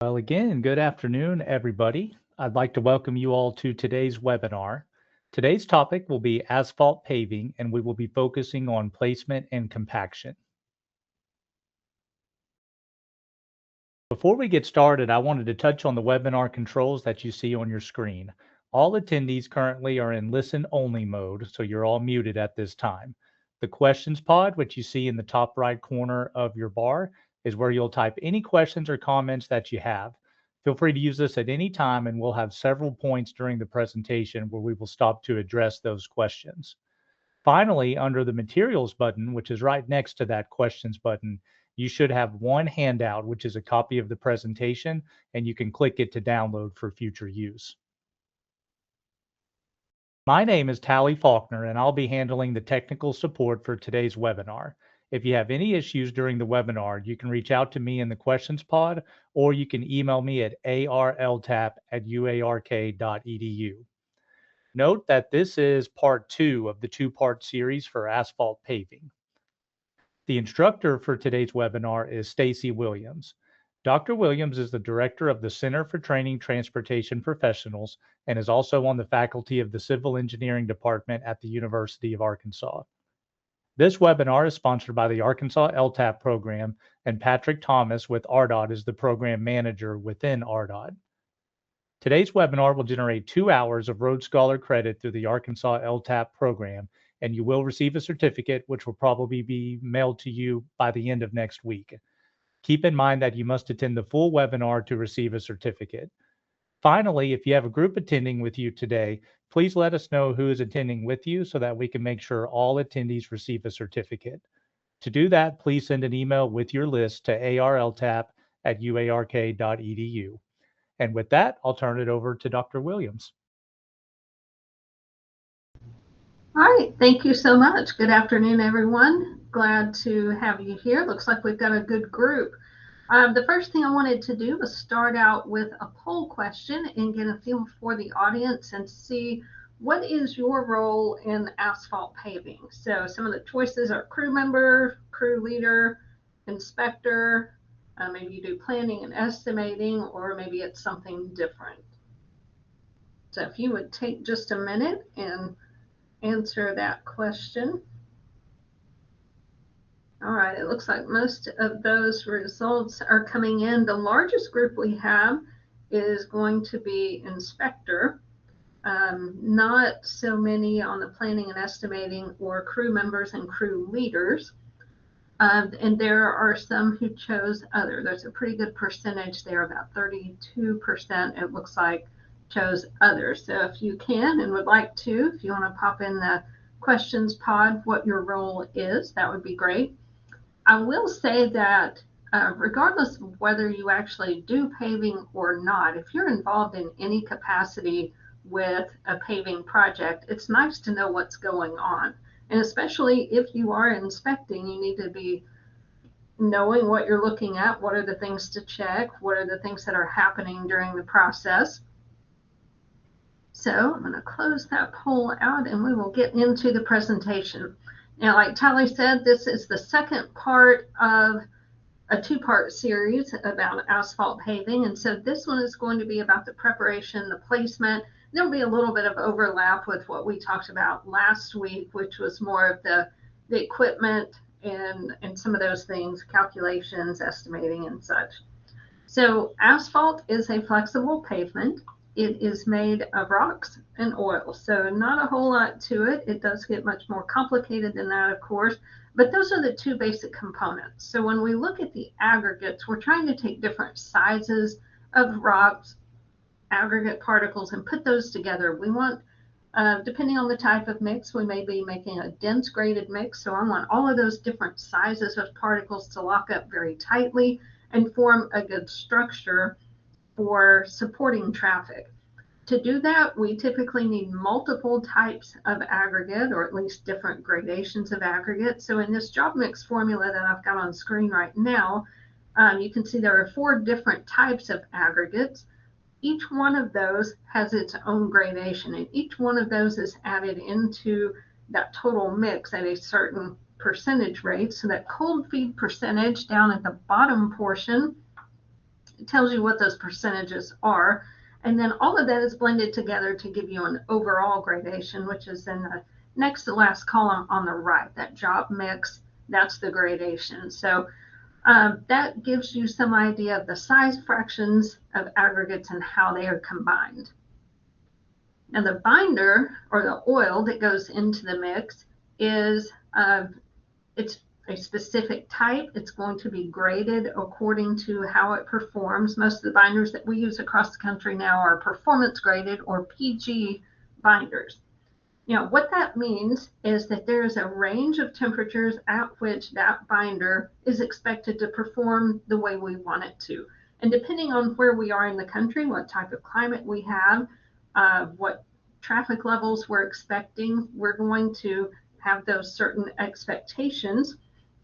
Well, again, good afternoon, everybody. I'd like to welcome you all to today's webinar. Today's topic will be asphalt paving, and we will be focusing on placement and compaction. Before we get started, I wanted to touch on the webinar controls that you see on your screen. All attendees currently are in listen-only mode, so you're all muted at this time. The questions pod, which you see in the top right corner of your bar, is where you'll type any questions or comments that you have. Feel free to use this at any time, and we'll have several points during the presentation where we will stop to address those questions. Finally, under the materials button, which is right next to that questions button, you should have one handout, which is a copy of the presentation, and you can click it to download for future use. My name is Tally Faulkner, and I'll be handling the technical support for today's webinar. If you have any issues during the webinar, you can reach out to me in the questions pod, or you can email me at arltap@uark.edu. Note that this is part 2 of the two-part series for asphalt paving. The instructor for today's webinar is Stacy Williams. Dr. Williams is the director of the Center for Training Transportation Professionals and is also on the faculty of the Civil Engineering Department at the University of Arkansas. This webinar is sponsored by the Arkansas LTAP program, and Patrick Thomas with RDOT is the program manager within RDOT. Today's webinar will generate 2 hours of Road Scholar credit through the Arkansas LTAP program, and you will receive a certificate which will probably be mailed to you by the end of next week. Keep in mind that you must attend the full webinar to receive a certificate. Finally, if you have a group attending with you today, please let us know who is attending with you so that we can make sure all attendees receive a certificate. To do that, please send an email with your list to arltap@uark.edu. And with that, I'll turn it over to Dr. Williams. All right, thank you so much. Good afternoon, everyone. Glad to have you here. Looks like we've got a good group. The first thing I wanted to do was start out with a poll question and get a feel for the audience and see what is your role in asphalt paving. So some of the choices are crew member, crew leader, inspector, maybe you do planning and estimating, or maybe it's something different. So if you would take just a minute and answer that question. All right, it looks like most of those results are coming in. The largest group we have is going to be inspector. Not so many on the planning and estimating or crew members and crew leaders. And there are some who chose other. There's a pretty good percentage there, about 32% it looks like chose others. So if you can and would like to, if you want to pop in the questions pod what your role is, that would be great. I will say that regardless of whether you actually do paving or not, if you're involved in any capacity with a paving project, it's nice to know what's going on. And especially if you are inspecting, you need to be knowing what you're looking at, what are the things to check, what are the things that are happening during the process. So I'm going to close that poll out and we will get into the presentation. Now, like Tally said, this is the second part of a two-part series about asphalt paving. And so this one is going to be about the preparation, the placement. There'll be a little bit of overlap with what we talked about last week, which was more of the equipment and some of those things, calculations, estimating, and such. So asphalt is a flexible pavement. It is made of rocks and oil, so not a whole lot to it. It does get much more complicated than that, of course, but those are the two basic components. So when we look at the aggregates, we're trying to take different sizes of rocks, aggregate particles, and put those together. We want, depending on the type of mix, we may be making a dense graded mix, so I want all of those different sizes of particles to lock up very tightly and form a good structure for supporting traffic. To do that, we typically need multiple types of aggregate, or at least different gradations of aggregate. So in this job mix formula that I've got on screen right now, you can see there are 4 different types of aggregates. Each one of those has its own gradation, and each one of those is added into that total mix at a certain percentage rate. So that cold feed percentage down at the bottom portion it tells you what those percentages are. And then all of that is blended together to give you an overall gradation, which is in the next to last column on the right, that job mix, that's the gradation. So that gives you some idea of the size fractions of aggregates and how they are combined. Now the binder, or the oil that goes into the mix, is it's a specific type. It's going to be graded according to how it performs. Most of the binders that we use across the country now are performance graded, or PG binders. What that means is that there is a range of temperatures at which that binder is expected to perform the way we want it to. And depending on where we are in the country, what type of climate we have, what traffic levels we're expecting, we're going to have those certain expectations.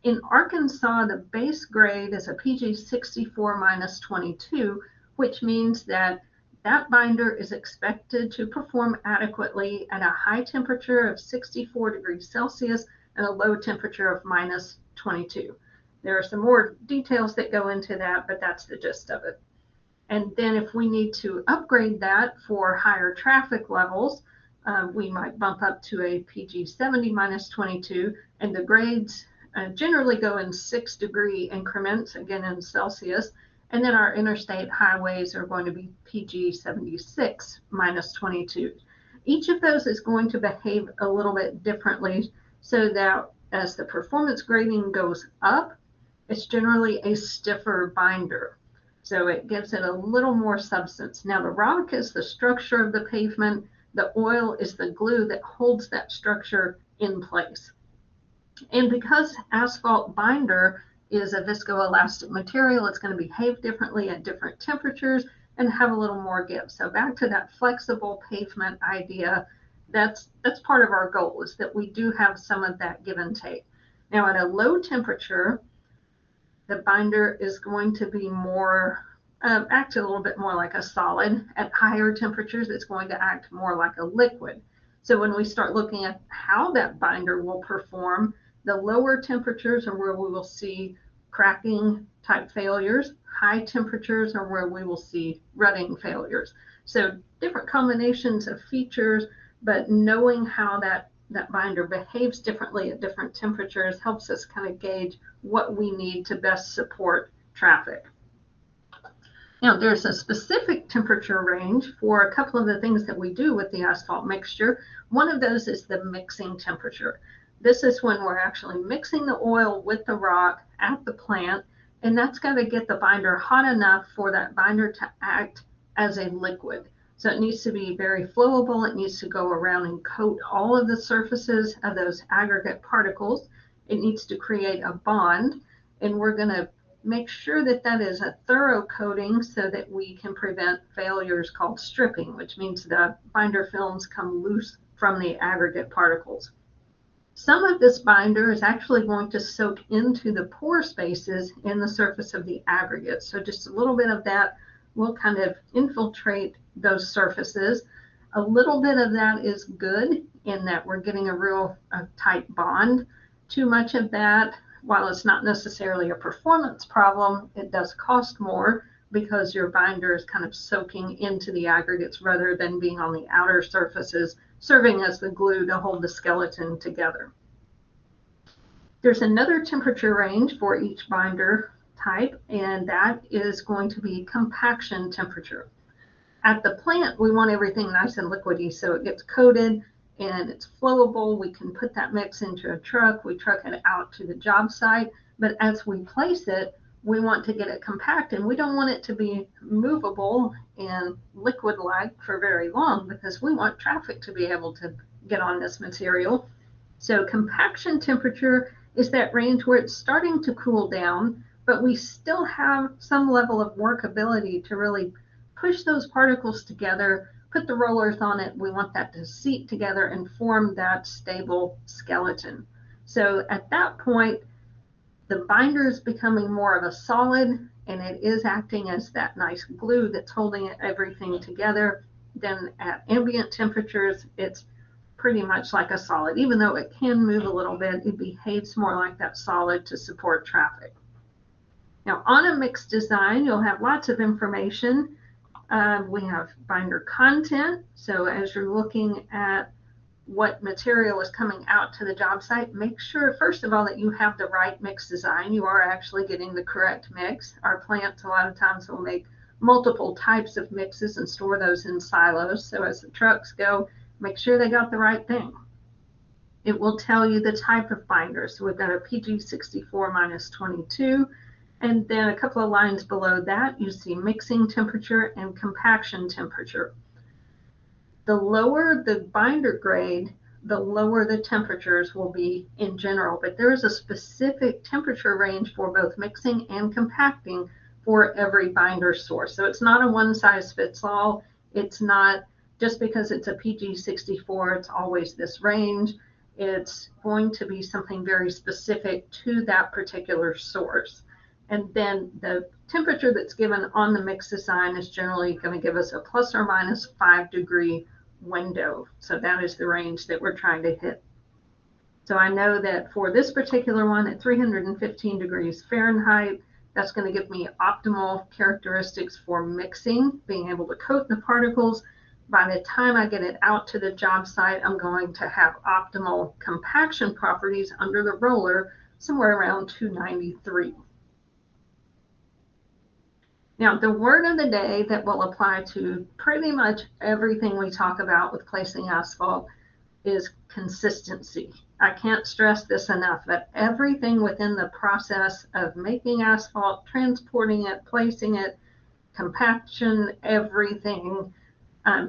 In Arkansas, the base grade is a PG 64 minus 22, which means that that binder is expected to perform adequately at a high temperature of 64 degrees Celsius and a low temperature of minus 22. There are some more details that go into that, but that's the gist of it. And then if we need to upgrade that for higher traffic levels, we might bump up to a PG 70 minus 22, and the grades generally go in 6-degree increments, again in Celsius. And then our interstate highways are going to be PG 76 minus 22. Each of those is going to behave a little bit differently, so that as the performance grading goes up, it's generally a stiffer binder. So it gives it a little more substance. Now the rock is the structure of the pavement. The oil is the glue that holds that structure in place. And because asphalt binder is a viscoelastic material, it's going to behave differently at different temperatures and have a little more give. So back to that flexible pavement idea, that's part of our goal, is that we do have some of that give and take. Now at a low temperature, the binder is going to be more, act a little bit more like a solid. At higher temperatures, it's going to act more like a liquid. So when we start looking at how that binder will perform, the lower temperatures are where we will see cracking type failures. High temperatures are where we will see rutting failures. So different combinations of features, but knowing how that binder behaves differently at different temperatures helps us kind of gauge what we need to best support traffic. Now, there's a specific temperature range for a couple of the things that we do with the asphalt mixture. One of those is the mixing temperature. This is when we're actually mixing the oil with the rock at the plant, and that's got to get the binder hot enough for that binder to act as a liquid. So it needs to be very flowable. It needs to go around and coat all of the surfaces of those aggregate particles. It needs to create a bond, and we're going to make sure that that is a thorough coating so that we can prevent failures called stripping, which means the binder films come loose from the aggregate particles. Some of this binder is actually going to soak into the pore spaces in the surface of the aggregate. So just a little bit of that will kind of infiltrate those surfaces. A little bit of that is good in that we're getting a tight bond. Too much of that, while it's not necessarily a performance problem, it does cost more because your binder is kind of soaking into the aggregates rather than being on the outer surfaces, serving as the glue to hold the skeleton together. There's another temperature range for each binder type, and that is going to be compaction temperature. At the plant, we want everything nice and liquidy, so it gets coated and it's flowable. We can put that mix into a truck. We truck it out to the job site, but as we place it, we want to get it compact, and we don't want it to be movable and liquid-like for very long because we want traffic to be able to get on this material. So compaction temperature is that range where it's starting to cool down, but we still have some level of workability to really push those particles together, put the rollers on it. We want that to seat together and form that stable skeleton. So at that point, the binder is becoming more of a solid, and it is acting as that nice glue that's holding everything together. Then at ambient temperatures, it's pretty much like a solid. Even though it can move a little bit, it behaves more like that solid to support traffic. Now, on a mix design, you'll have lots of information. We have binder content. So as you're looking at what material is coming out to the job site, make sure, first of all, that you have the right mix design. You are actually getting the correct mix. Our plants, a lot of times, will make multiple types of mixes and store those in silos. So as the trucks go, make sure they got the right thing. It will tell you the type of binder. So we've got a PG64 -22. And then a couple of lines below that, you see mixing temperature and compaction temperature. The lower the binder grade, the lower the temperatures will be in general, but there is a specific temperature range for both mixing and compacting for every binder source. So it's not a one size fits all. It's not just because it's a PG64, it's always this range. It's going to be something very specific to that particular source. And then the temperature that's given on the mix design is generally going to give us a ±5 degree window. So that is the range that we're trying to hit. So I know that for this particular one at 315 degrees Fahrenheit, that's going to give me optimal characteristics for mixing, being able to coat the particles. By the time I get it out to the job site, I'm going to have optimal compaction properties under the roller somewhere around 293. Now, the word of the day that will apply to pretty much everything we talk about with placing asphalt is consistency. I can't stress this enough, that everything within the process of making asphalt, transporting it, placing it, compaction, everything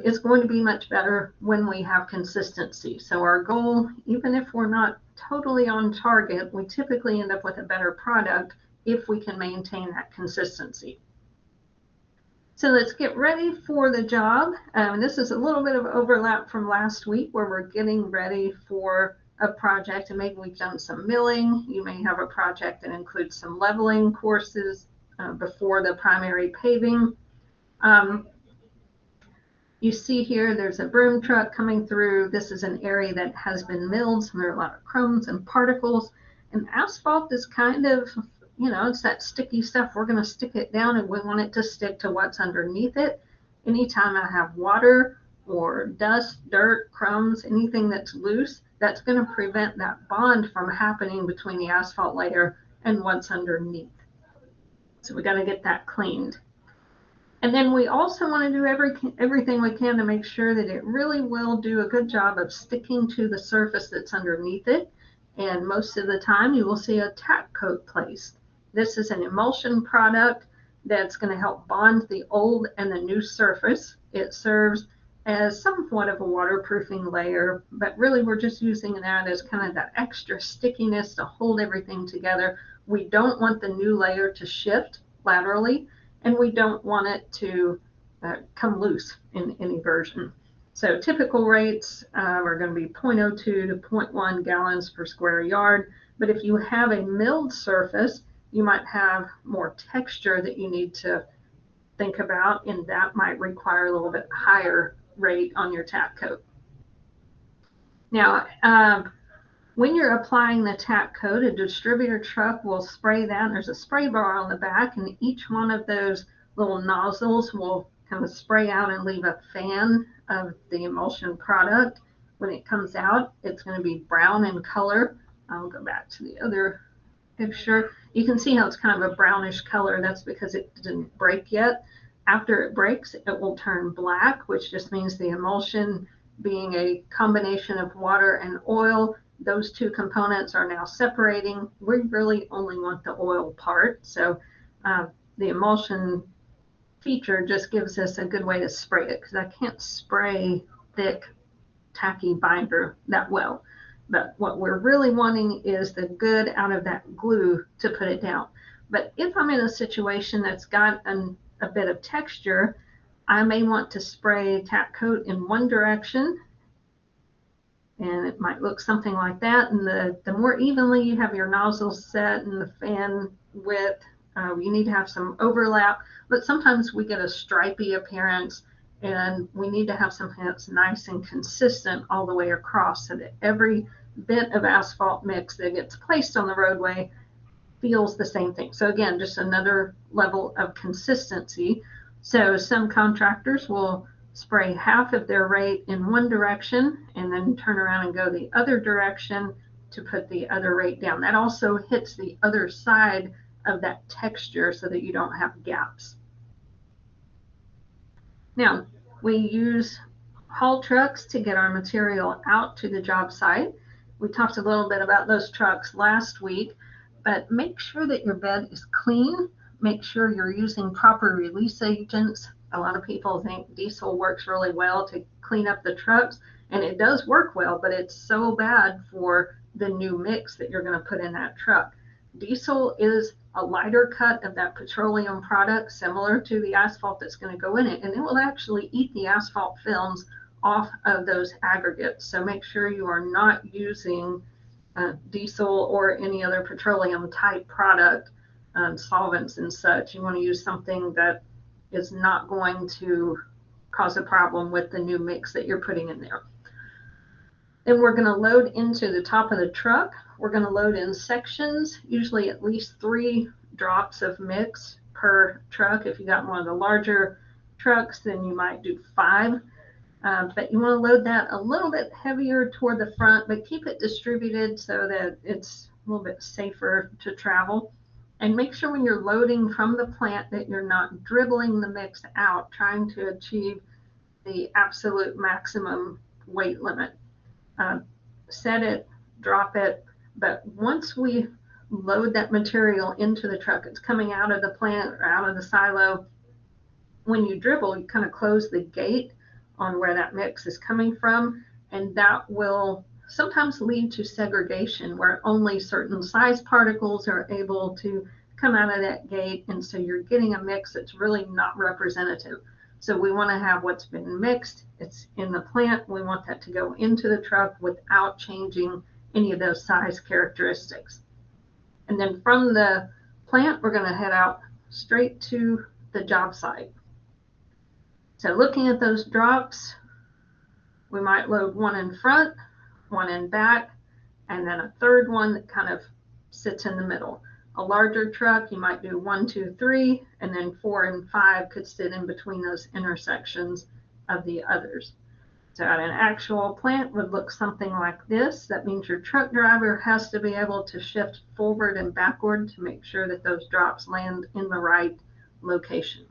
is going to be much better when we have consistency. So our goal, even if we're not totally on target, we typically end up with a better product if we can maintain that consistency. So let's get ready for the job. This is a little bit of overlap from last week where we're getting ready for a project, and maybe we've done some milling. You may have a project that includes some leveling courses before the primary paving. You see here, there's a broom truck coming through. This is an area that has been milled, so there are a lot of crumbs and particles. And asphalt is kind of, it's that sticky stuff. We're going to stick it down, and we want it to stick to what's underneath it. Anytime I have water or dust, dirt, crumbs, anything that's loose, that's going to prevent that bond from happening between the asphalt layer and what's underneath. So we got to get that cleaned. And then we also want to do everything we can to make sure that it really will do a good job of sticking to the surface that's underneath it. And most of the time you will see a tack coat placed. This is an emulsion product that's going to help bond the old and the new surface. It serves as somewhat of a waterproofing layer, but really we're just using that as kind of that extra stickiness to hold everything together. We don't want the new layer to shift laterally, and we don't want it to come loose in any version. So typical rates are going to be 0.02 to 0.1 gallons per square yard. But if you have a milled surface, you might have more texture that you need to think about, and that might require a little bit higher rate on your tack coat. Now, when you're applying the tack coat, a distributor truck will spray that. There's a spray bar on the back, and each one of those little nozzles will kind of spray out and leave a fan of the emulsion product. When it comes out, it's going to be brown in color. I'll go back to the other picture. You can see how it's kind of a brownish color. That's because it didn't break yet. After it breaks, it will turn black, which just means the emulsion, being a combination of water and oil, those two components are now separating. We really only want the oil part. So the emulsion feature just gives us a good way to spray it, because I can't spray thick, tacky binder that well. But what we're really wanting is the good out of that glue to put it down. But if I'm in a situation that's got a bit of texture, I may want to spray tack coat in one direction, and it might look something like that. And the more evenly you have your nozzles set and the fan width, you need to have some overlap. But sometimes we get a stripy appearance, and we need to have something that's nice and consistent all the way across, so that every bit of asphalt mix that gets placed on the roadway feels the same thing. So again, just another level of consistency. So some contractors will spray half of their rate in one direction and then turn around and go the other direction to put the other rate down. That also hits the other side of that texture so that you don't have gaps. Now, we use haul trucks to get our material out to the job site. We talked a little bit about those trucks last week, but make sure that your bed is clean. Make sure you're using proper release agents. A lot of people think diesel works really well to clean up the trucks, and it does work well, but it's so bad for the new mix that you're going to put in that truck. Diesel is a lighter cut of that petroleum product, similar to the asphalt that's going to go in it, and it will actually eat the asphalt films off of those aggregates. So make sure you are not using diesel or any other petroleum type product, solvents and such. You want to use something that is not going to cause a problem with the new mix that you're putting in there. Then we're going to load into the top of the truck. We're going to load in sections, usually at least 3 drops of mix per truck. If you got one of the larger trucks, then you might do 5. But you want to load that a little bit heavier toward the front, but keep it distributed so that it's a little bit safer to travel. And make sure when you're loading from the plant that you're not dribbling the mix out, trying to achieve the absolute maximum weight limit. Set it, drop it, but once we load that material into the truck, it's coming out of the plant or out of the silo. When you dribble, you kind of close the gate on where that mix is coming from, and that will sometimes lead to segregation where only certain size particles are able to come out of that gate, and so you're getting a mix that's really not representative. So we want to have what's been mixed, it's in the plant, we want that to go into the truck without changing any of those size characteristics. And then from the plant, we're going to head out straight to the job site. So looking at those drops, we might load one in front, one in back, and then a third one that kind of sits in the middle. A larger truck, you might do 1, 2, 3, and then 4 and 5 could sit in between those intersections of the others. So at an actual plant would look something like this. That means your truck driver has to be able to shift forward and backward to make sure that those drops land in the right location.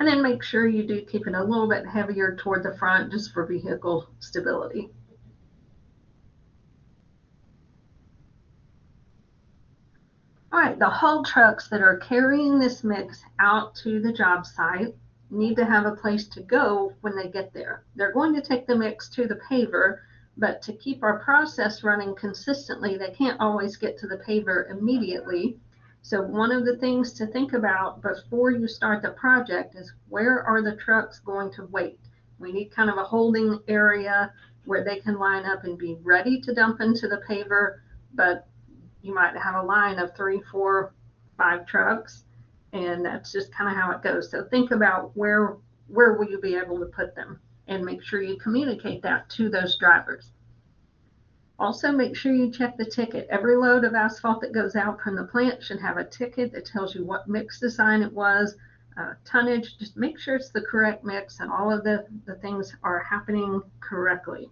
And then make sure you do keep it a little bit heavier toward the front just for vehicle stability. All right, the haul trucks that are carrying this mix out to the job site need to have a place to go when they get there. They're going to take the mix to the paver, but to keep our process running consistently, they can't always get to the paver immediately. So one of the things to think about before you start the project is where are the trucks going to wait? We need kind of a holding area where they can line up and be ready to dump into the paver, but you might have a line of 3, 4, 5 trucks, and that's just kind of how it goes. So think about where will you be able to put them, and make sure you communicate that to those drivers. Also, make sure you check the ticket. Every load of asphalt that goes out from the plant should have a ticket that tells you what mix design it was, tonnage. Just make sure it's the correct mix and all of the things are happening correctly.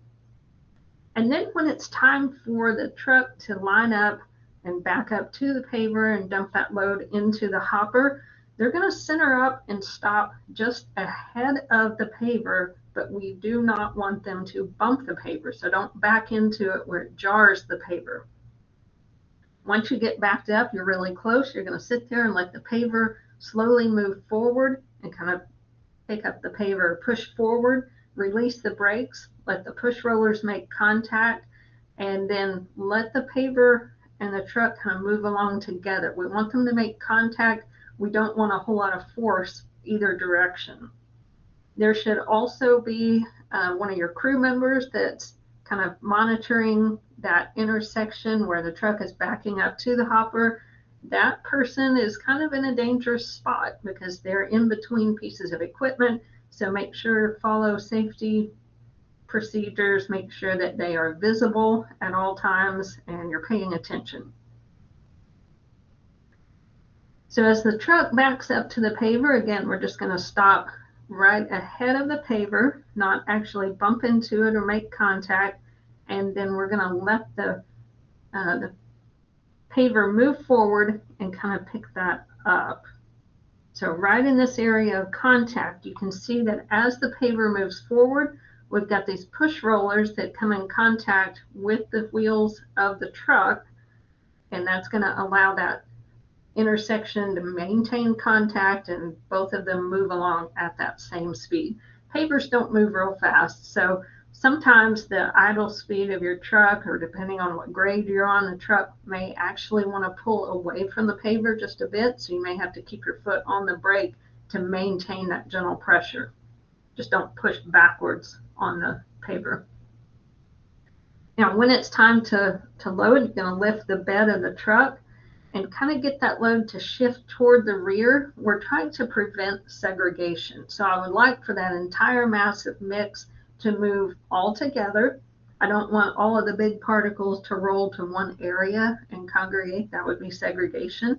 And then when it's time for the truck to line up and back up to the paver and dump that load into the hopper, they're going to center up and stop just ahead of the paver, but we do not want them to bump the paver. So don't back into it where it jars the paver. Once you get backed up, you're really close. You're going to sit there and let the paver slowly move forward and kind of pick up the paver, push forward, release the brakes, let the push rollers make contact, and then let the paver and the truck kind of move along together. We want them to make contact. We don't want a whole lot of force either direction. There should also be one of your crew members that's kind of monitoring that intersection where the truck is backing up to the hopper. That person is kind of in a dangerous spot because they're in between pieces of equipment. So make sure follow safety procedures, make sure that they are visible at all times and you're paying attention. So as the truck backs up to the paver, again, we're just going to stop right ahead of the paver, not actually bump into it or make contact, and then we're going to let the paver move forward and kind of pick that up. So right in this area of contact, you can see that as the paver moves forward, we've got these push rollers that come in contact with the wheels of the truck, and that's going to allow that intersection to maintain contact and both of them move along at that same speed. Pavers don't move real fast, so sometimes the idle speed of your truck, or depending on what grade you're on, the truck may actually want to pull away from the paver just a bit, so you may have to keep your foot on the brake to maintain that gentle pressure. Just don't push backwards on the paver. Now, when it's time to load, you're going to lift the bed of the truck and kind of get that load to shift toward the rear. We're trying to prevent segregation. So I would like for that entire massive mix to move all together. I don't want all of the big particles to roll to one area and congregate. That would be segregation.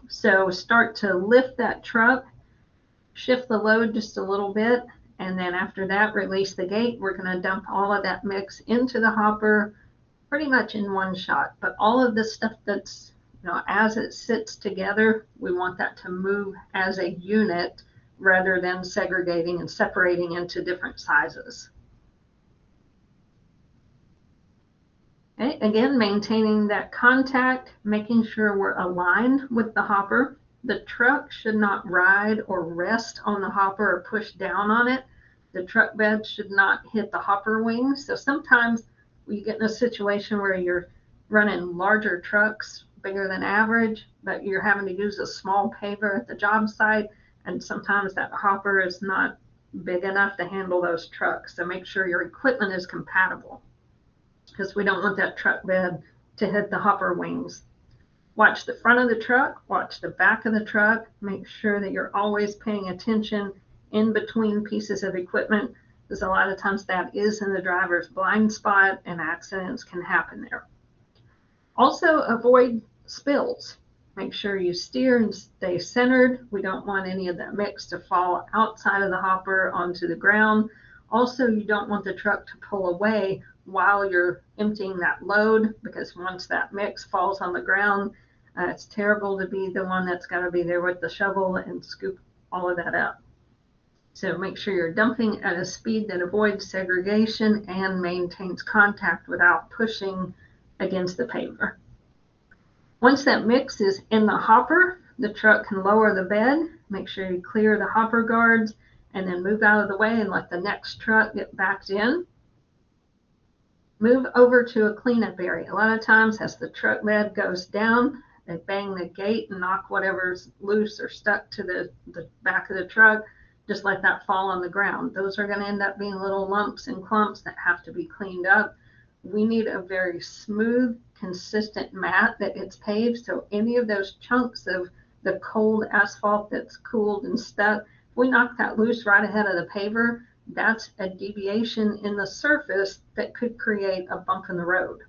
So start to lift that truck, shift the load just a little bit, and then after that, release the gate. We're going to dump all of that mix into the hopper pretty much in one shot. But all of this stuff that's, as it sits together, we want that to move as a unit rather than segregating and separating into different sizes. Okay, again, maintaining that contact, making sure we're aligned with the hopper. The truck should not ride or rest on the hopper or push down on it. The truck bed should not hit the hopper wings. So sometimes you get in a situation where you're running larger trucks, bigger than average, but you're having to use a small paver at the job site, and sometimes that hopper is not big enough to handle those trucks. So make sure your equipment is compatible, because we don't want that truck bed to hit the hopper wings. Watch the front of the truck, watch the back of the truck, make sure that you're always paying attention in between pieces of equipment, because a lot of times that is in the driver's blind spot and accidents can happen there. Also, avoid spills. Make sure you steer and stay centered. We don't want any of that mix to fall outside of the hopper onto the ground. Also, you don't want the truck to pull away while you're emptying that load, because once that mix falls on the ground, it's terrible to be the one that's got to be there with the shovel and scoop all of that up. So make sure you're dumping at a speed that avoids segregation and maintains contact without pushing against the paver. Once that mix is in the hopper, the truck can lower the bed. Make sure you clear the hopper guards and then move out of the way and let the next truck get backed in. Move over to a cleanup area. A lot of times as the truck bed goes down, they bang the gate and knock whatever's loose or stuck to the back of the truck. Just let that fall on the ground. Those are going to end up being little lumps and clumps that have to be cleaned up. We need a very smooth, consistent mat that gets paved, so any of those chunks of the cold asphalt that's cooled and stuck, if we knock that loose right ahead of the paver, that's a deviation in the surface that could create a bump in the road.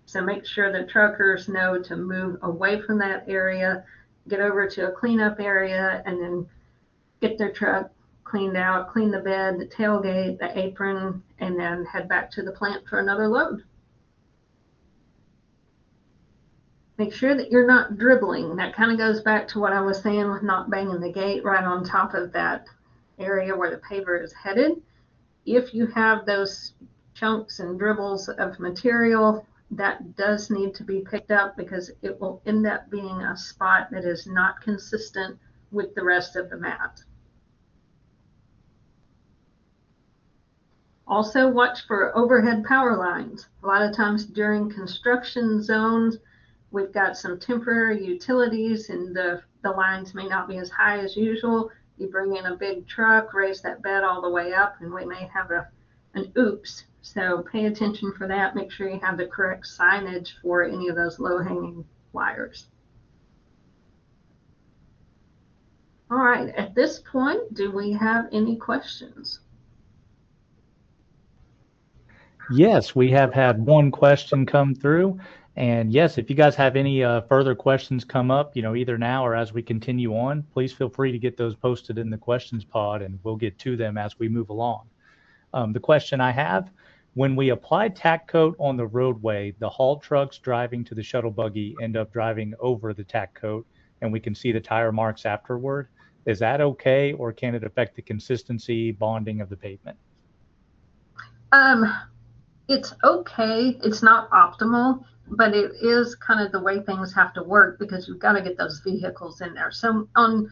So make sure the truckers know to move away from that area, get over to a cleanup area, and then get their truck cleaned out, clean the bed, the tailgate, the apron, and then head back to the plant for another load. Make sure that you're not dribbling. That kind of goes back to what I was saying with not banging the gate right on top of that area where the paver is headed. If you have those chunks and dribbles of material, that does need to be picked up, because it will end up being a spot that is not consistent with the rest of the mat. Also, watch for overhead power lines. A lot of times during construction zones, we've got some temporary utilities and the lines may not be as high as usual. You bring in a big truck, raise that bed all the way up, and we may have an oops. So pay attention for that. Make sure you have the correct signage for any of those low-hanging wires. All right, at this point, do we have any questions? Yes, we have had one question come through, And yes, if you guys have any further questions come up, either now or as we continue on, please feel free to get those posted in the questions pod and we'll get to them as we move along. The question I have, when we apply tack coat on the roadway, the haul trucks driving to the shuttle buggy end up driving over the tack coat and we can see the tire marks afterward. Is that okay, or can it affect the consistency bonding of the pavement? Um, it's okay. It's not optimal, but it is kind of the way things have to work because you've got to get those vehicles in there. So on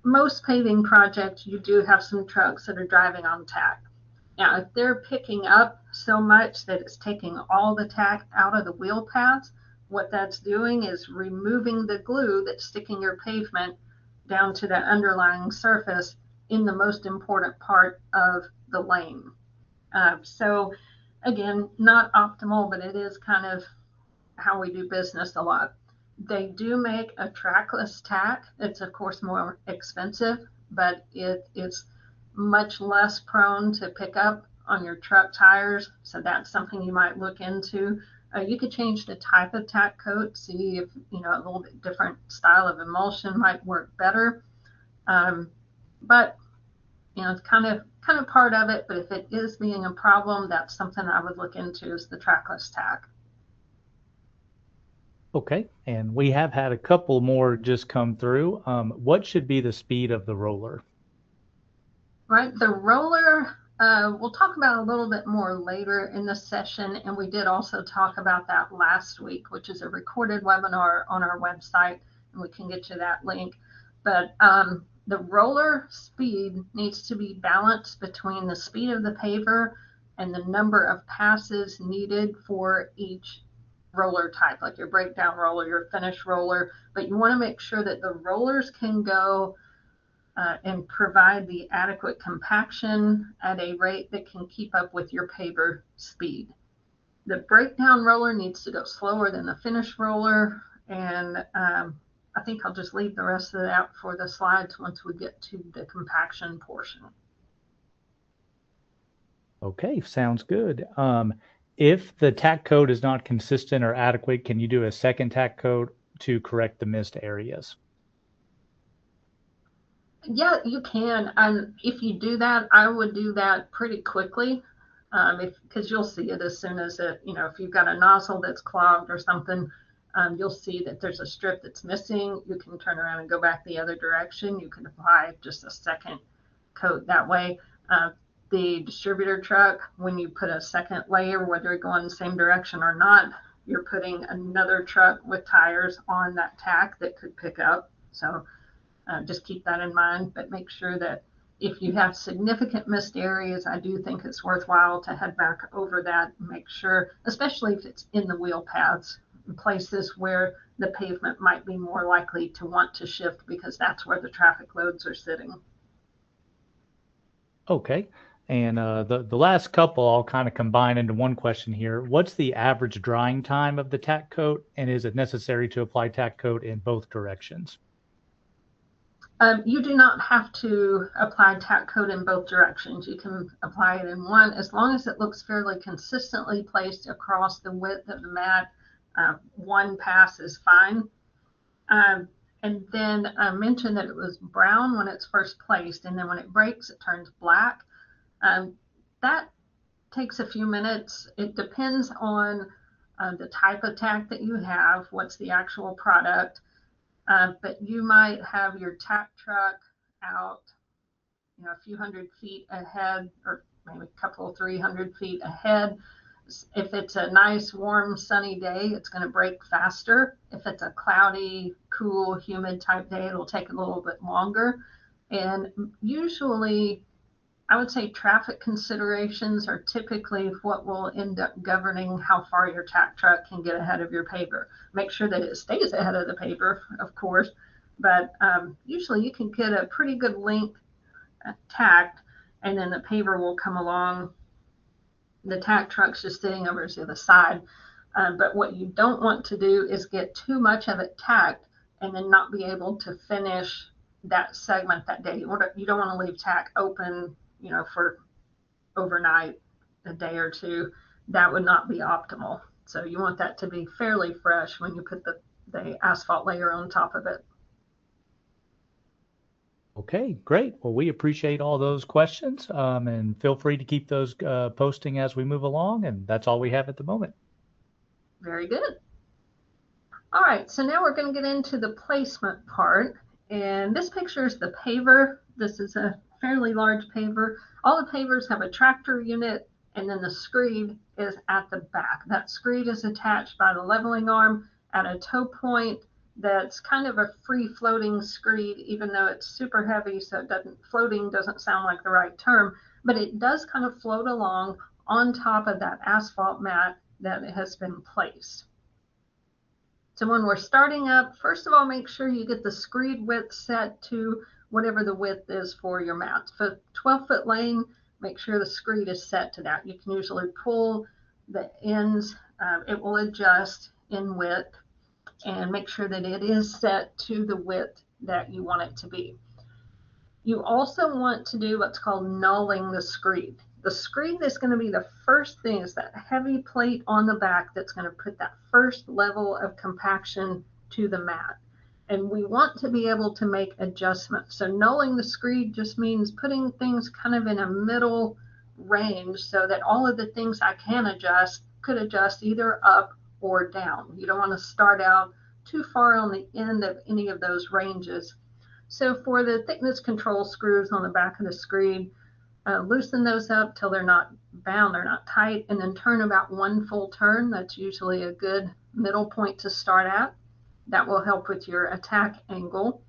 most paving projects, you do have some trucks that are driving on tack. Now, if they're picking up so much that it's taking all the tack out of the wheel paths, what that's doing is removing the glue that's sticking your pavement down to the underlying surface in the most important part of the lane. So again, not optimal, but it is kind of how we do business a lot. They do make a trackless tack. It's of course more expensive, but it is much less prone to pick up on your truck tires. So that's something you might look into. You could change the type of tack coat, see if a little bit different style of emulsion might work better. But it's kind of part of it. But if it is being a problem, that's something I would look into, is the trackless tack. Okay, and we have had a couple more just come through. What should be the speed of the roller? Right, the roller, we'll talk about a little bit more later in the session, and we did also talk about that last week, which is a recorded webinar on our website, and we can get you that link. But the roller speed needs to be balanced between the speed of the paver and the number of passes needed for each roller type, like your breakdown roller, your finish roller. But you want to make sure that the rollers can go and provide the adequate compaction at a rate that can keep up with your paver speed. The breakdown roller needs to go slower than the finish roller, and I think I'll just leave the rest of that for the slides once we get to the compaction portion. Okay, sounds good. If the tack coat is not consistent or adequate, can you do a second tack coat to correct the missed areas? Yeah, you can. If you do that, I would do that pretty quickly, because you'll see it as soon as if you've got a nozzle that's clogged or something, you'll see that there's a strip that's missing. You can turn around and go back the other direction. You can apply just a second coat that way. The distributor truck, when you put a second layer, whether you're going the same direction or not, you're putting another truck with tires on that tack that could pick up. So just keep that in mind, but make sure that if you have significant missed areas, I do think it's worthwhile to head back over that and make sure, especially if it's in the wheel paths, places where the pavement might be more likely to want to shift because that's where the traffic loads are sitting. Okay, and the last couple I'll kind of combine into one question here. What's the average drying time of the tack coat, and is it necessary to apply tack coat in both directions? You do not have to apply tack coat in both directions. You can apply it in one, as long as it looks fairly consistently placed across the width of the mat. One pass is fine. And then I mentioned that it was brown when it's first placed, and then when it breaks, it turns black. That takes a few minutes. It depends on the type of tack that you have, what's the actual product. But you might have your tack truck out, a few hundred feet ahead, or maybe a couple, 300 feet ahead. If it's a nice, warm, sunny day, it's going to break faster. If it's a cloudy, cool, humid type day, it'll take a little bit longer. And usually, I would say traffic considerations are typically what will end up governing how far your tack truck can get ahead of your paver. Make sure that it stays ahead of the paver, of course, but usually you can get a pretty good length tacked, and then the paver will come along. The tack truck's just sitting over to the side. But what you don't want to do is get too much of it tacked and then not be able to finish that segment that day. You don't want to leave tack open, for overnight, a day or two. That would not be optimal. So you want that to be fairly fresh when you put the asphalt layer on top of it. Okay, great. Well, we appreciate all those questions, and feel free to keep those posting as we move along. And that's all we have at the moment. Very good. All right, so now we're going to get into the placement part. And this picture is the paver. This is a fairly large paver. All the pavers have a tractor unit, and then the screed is at the back. That screed is attached by the leveling arm at a toe point that's kind of a free floating screed, even though it's super heavy, so floating doesn't sound like the right term, but it does kind of float along on top of that asphalt mat that has been placed. So when we're starting up, first of all, make sure you get the screed width set to whatever the width is for your mat. For 12-foot lane, make sure the screed is set to that. You can usually pull the ends. It will adjust in width, and make sure that it is set to the width that you want it to be. You also want to do what's called nulling the screed. The screed is going to be the first thing, is that heavy plate on the back that's going to put that first level of compaction to the mat. And we want to be able to make adjustments. So nulling the screed just means putting things kind of in a middle range so that all of the things I can adjust could adjust either up or down. You don't want to start out too far on the end of any of those ranges. So for the thickness control screws on the back of the screed, loosen those up till they're not bound, they're not tight, and then turn about one full turn. That's usually a good middle point to start at. That will help with your attack angle.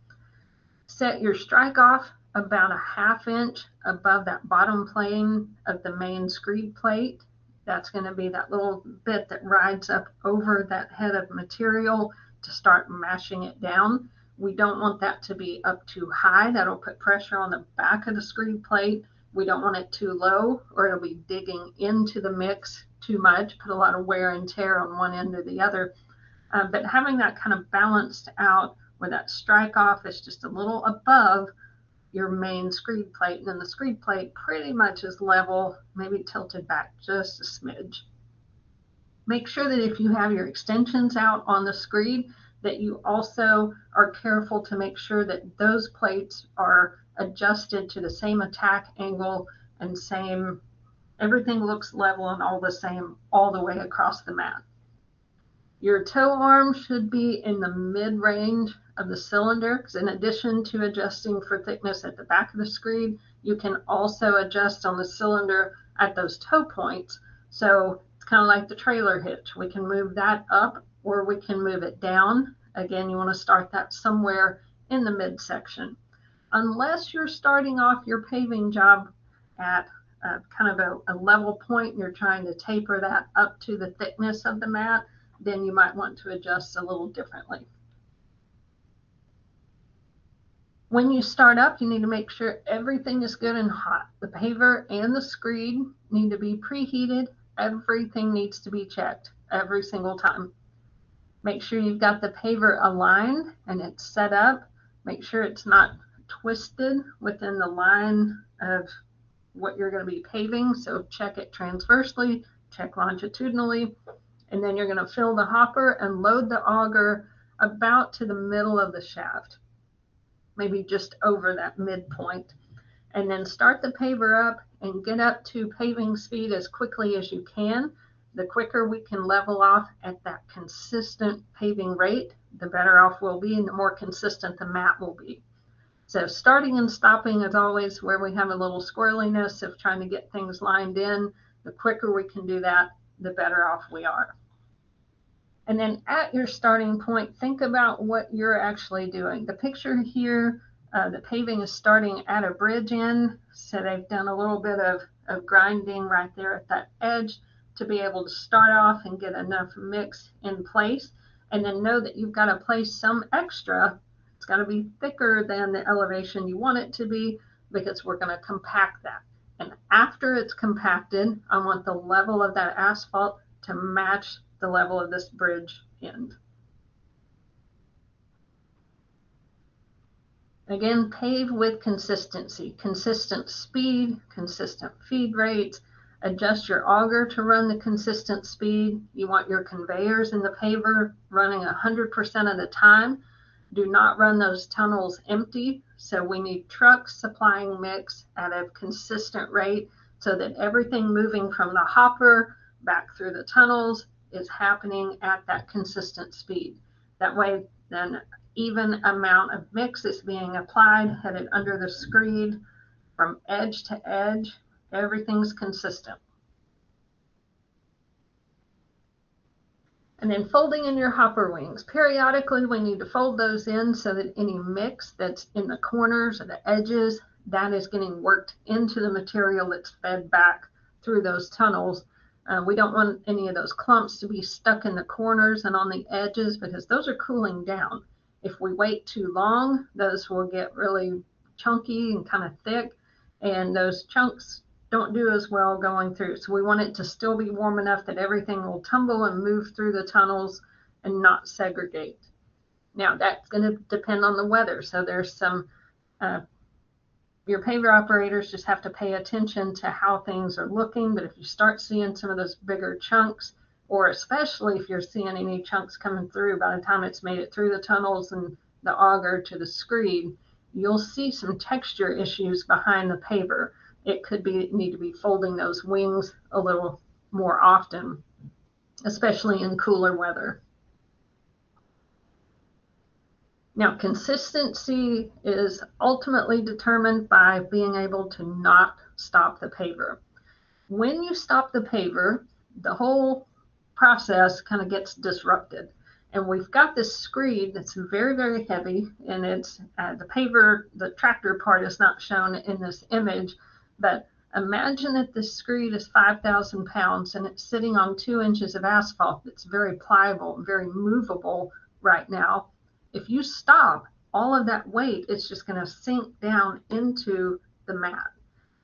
Set your strike off about a 1/2 inch above that bottom plane of the main screed plate. That's going to be that little bit that rides up over that head of material to start mashing it down. We don't want that to be up too high. That'll put pressure on the back of the screed plate. We don't want it too low, or it'll be digging into the mix too much, put a lot of wear and tear on one end or the other. But having that kind of balanced out where that strike off is just a little above your main screed plate, and then the screed plate pretty much is level, maybe tilted back just a smidge. Make sure that if you have your extensions out on the screed, that you also are careful to make sure that those plates are adjusted to the same attack angle and everything looks level and all the same all the way across the mat. Your toe arm should be in the mid-range of the cylinder, because in addition to adjusting for thickness at the back of the screed, you can also adjust on the cylinder at those toe points. So it's kind of like the trailer hitch. We can move that up or we can move it down. Again, you want to start that somewhere in the midsection. Unless you're starting off your paving job at kind of a level point, and you're trying to taper that up to the thickness of the mat, then you might want to adjust a little differently. When you start up, you need to make sure everything is good and hot. The paver and the screed need to be preheated. Everything needs to be checked every single time. Make sure you've got the paver aligned and it's set up. Make sure it's not twisted within the line of what you're going to be paving. So check it transversely, check longitudinally, and then you're going to fill the hopper and load the auger about to the middle of the shaft, maybe just over that midpoint, and then start the paver up and get up to paving speed as quickly as you can. The quicker we can level off at that consistent paving rate, the better off we'll be and the more consistent the mat will be. So starting and stopping is always where we have a little squirreliness of trying to get things lined in. The quicker we can do that, the better off we are. And then at your starting point, think about what you're actually doing. The picture here, the paving is starting at a bridge end. So they've done a little bit of grinding right there at that edge to be able to start off and get enough mix in place. And then know that you've got to place some extra. It's got to be thicker than the elevation you want it to be, because we're going to compact that. And after it's compacted, I want the level of that asphalt to match the level of this bridge end. Again, pave with consistency, consistent speed, consistent feed rates. Adjust your auger to run the consistent speed. You want your conveyors in the paver running 100% of the time. Do not run those tunnels empty. So we need trucks supplying mix at a consistent rate so that everything moving from the hopper back through the tunnels is happening at that consistent speed. That way, then even amount of mix is being applied, headed under the screed from edge to edge. Everything's consistent. And then folding in your hopper wings. Periodically, we need to fold those in so that any mix that's in the corners or the edges, that is getting worked into the material that's fed back through those tunnels. We don't want any of those clumps to be stuck in the corners and on the edges because those are cooling down. If we wait too long, those will get really chunky and kind of thick, and those chunks don't do as well going through. So we want it to still be warm enough that everything will tumble and move through the tunnels and not segregate. Now that's going to depend on the weather. So there's some, your paver operators just have to pay attention to how things are looking. But if you start seeing some of those bigger chunks, or especially if you're seeing any chunks coming through by the time it's made it through the tunnels and the auger to the screed, you'll see some texture issues behind the paver. It could be need to be folding those wings a little more often, especially in cooler weather. Now, consistency is ultimately determined by being able to not stop the paver. When you stop the paver, the whole process kind of gets disrupted. And we've got this screed that's very, very heavy, and it's the paver, the tractor part is not shown in this image, but imagine that this screed is 5,000 pounds and it's sitting on 2 inches of asphalt that's very pliable and very movable right now. If you stop, all of that weight is just going to sink down into the mat.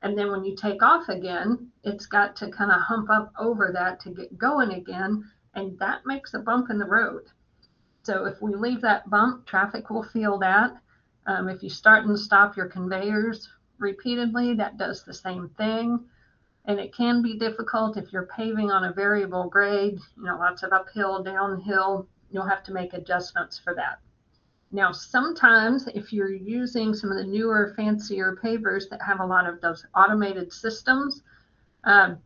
And then when you take off again, it's got to kind of hump up over that to get going again, and that makes a bump in the road. So if we leave that bump, traffic will feel that. If you start and stop your conveyors repeatedly, that does the same thing. And it can be difficult if you're paving on a variable grade, lots of uphill, downhill, you'll have to make adjustments for that. Now, sometimes if you're using some of the newer, fancier pavers that have a lot of those automated systems, I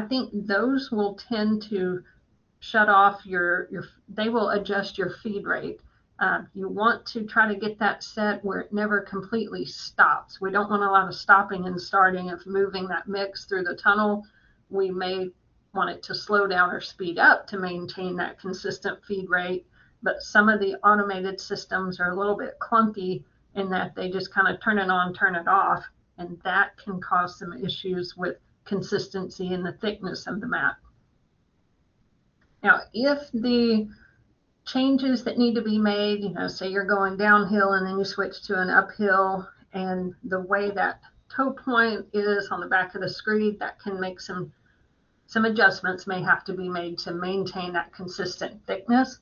think those will tend to shut off they will adjust your feed rate. You want to try to get that set where it never completely stops. We don't want a lot of stopping and starting of moving that mix through the tunnel. We may want it to slow down or speed up to maintain that consistent feed rate. But some of the automated systems are a little bit clunky in that they just kind of turn it on, turn it off, and that can cause some issues with consistency and the thickness of the mat. Now, if the changes that need to be made, say you're going downhill and then you switch to an uphill, and the way that toe point is on the back of the screed, that can make some adjustments may have to be made to maintain that consistent thickness.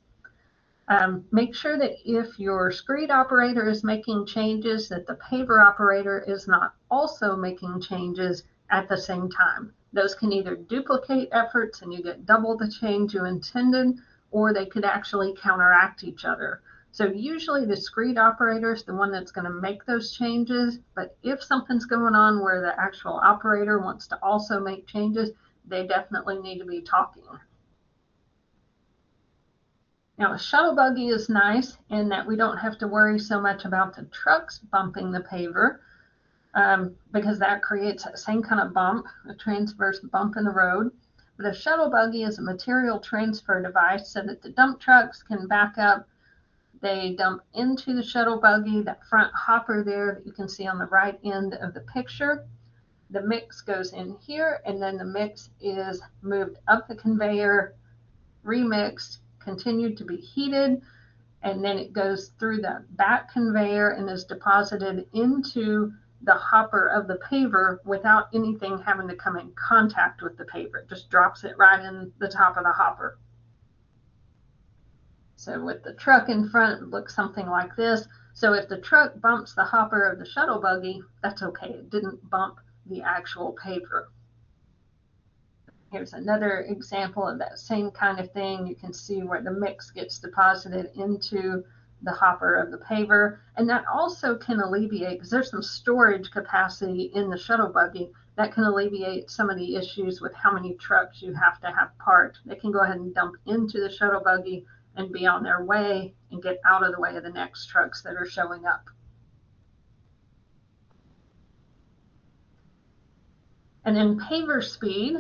Make sure that if your screed operator is making changes, that the paver operator is not also making changes at the same time. Those can either duplicate efforts and you get double the change you intended, or they could actually counteract each other. So usually the screed operator is the one that's going to make those changes, but if something's going on where the actual operator wants to also make changes, they definitely need to be talking. Now, a shuttle buggy is nice in that we don't have to worry so much about the trucks bumping the paver, because that creates that same kind of bump, a transverse bump in the road. But a shuttle buggy is a material transfer device so that the dump trucks can back up. They dump into the shuttle buggy, that front hopper there that you can see on the right end of the picture. The mix goes in here, and then the mix is moved up the conveyor, remixed, continued to be heated, and then it goes through the back conveyor and is deposited into the hopper of the paver without anything having to come in contact with the paver. It just drops it right in the top of the hopper. So with the truck in front, it looks something like this. So if the truck bumps the hopper of the shuttle buggy, that's okay. It didn't bump the actual paver. Here's another example of that same kind of thing. You can see where the mix gets deposited into the hopper of the paver. And that also can alleviate, because there's some storage capacity in the shuttle buggy, that can alleviate some of the issues with how many trucks you have to have parked. They can go ahead and dump into the shuttle buggy and be on their way and get out of the way of the next trucks that are showing up. And then paver speed,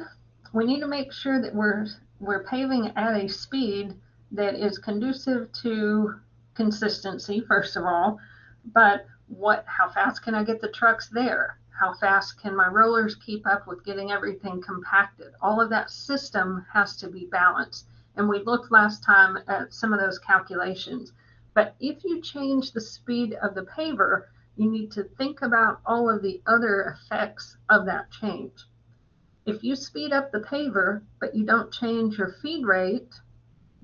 we need to make sure that we're paving at a speed that is conducive to consistency, first of all, but how fast can I get the trucks there? How fast can my rollers keep up with getting everything compacted? All of that system has to be balanced. And we looked last time at some of those calculations. But if you change the speed of the paver, you need to think about all of the other effects of that change. If you speed up the paver, but you don't change your feed rate,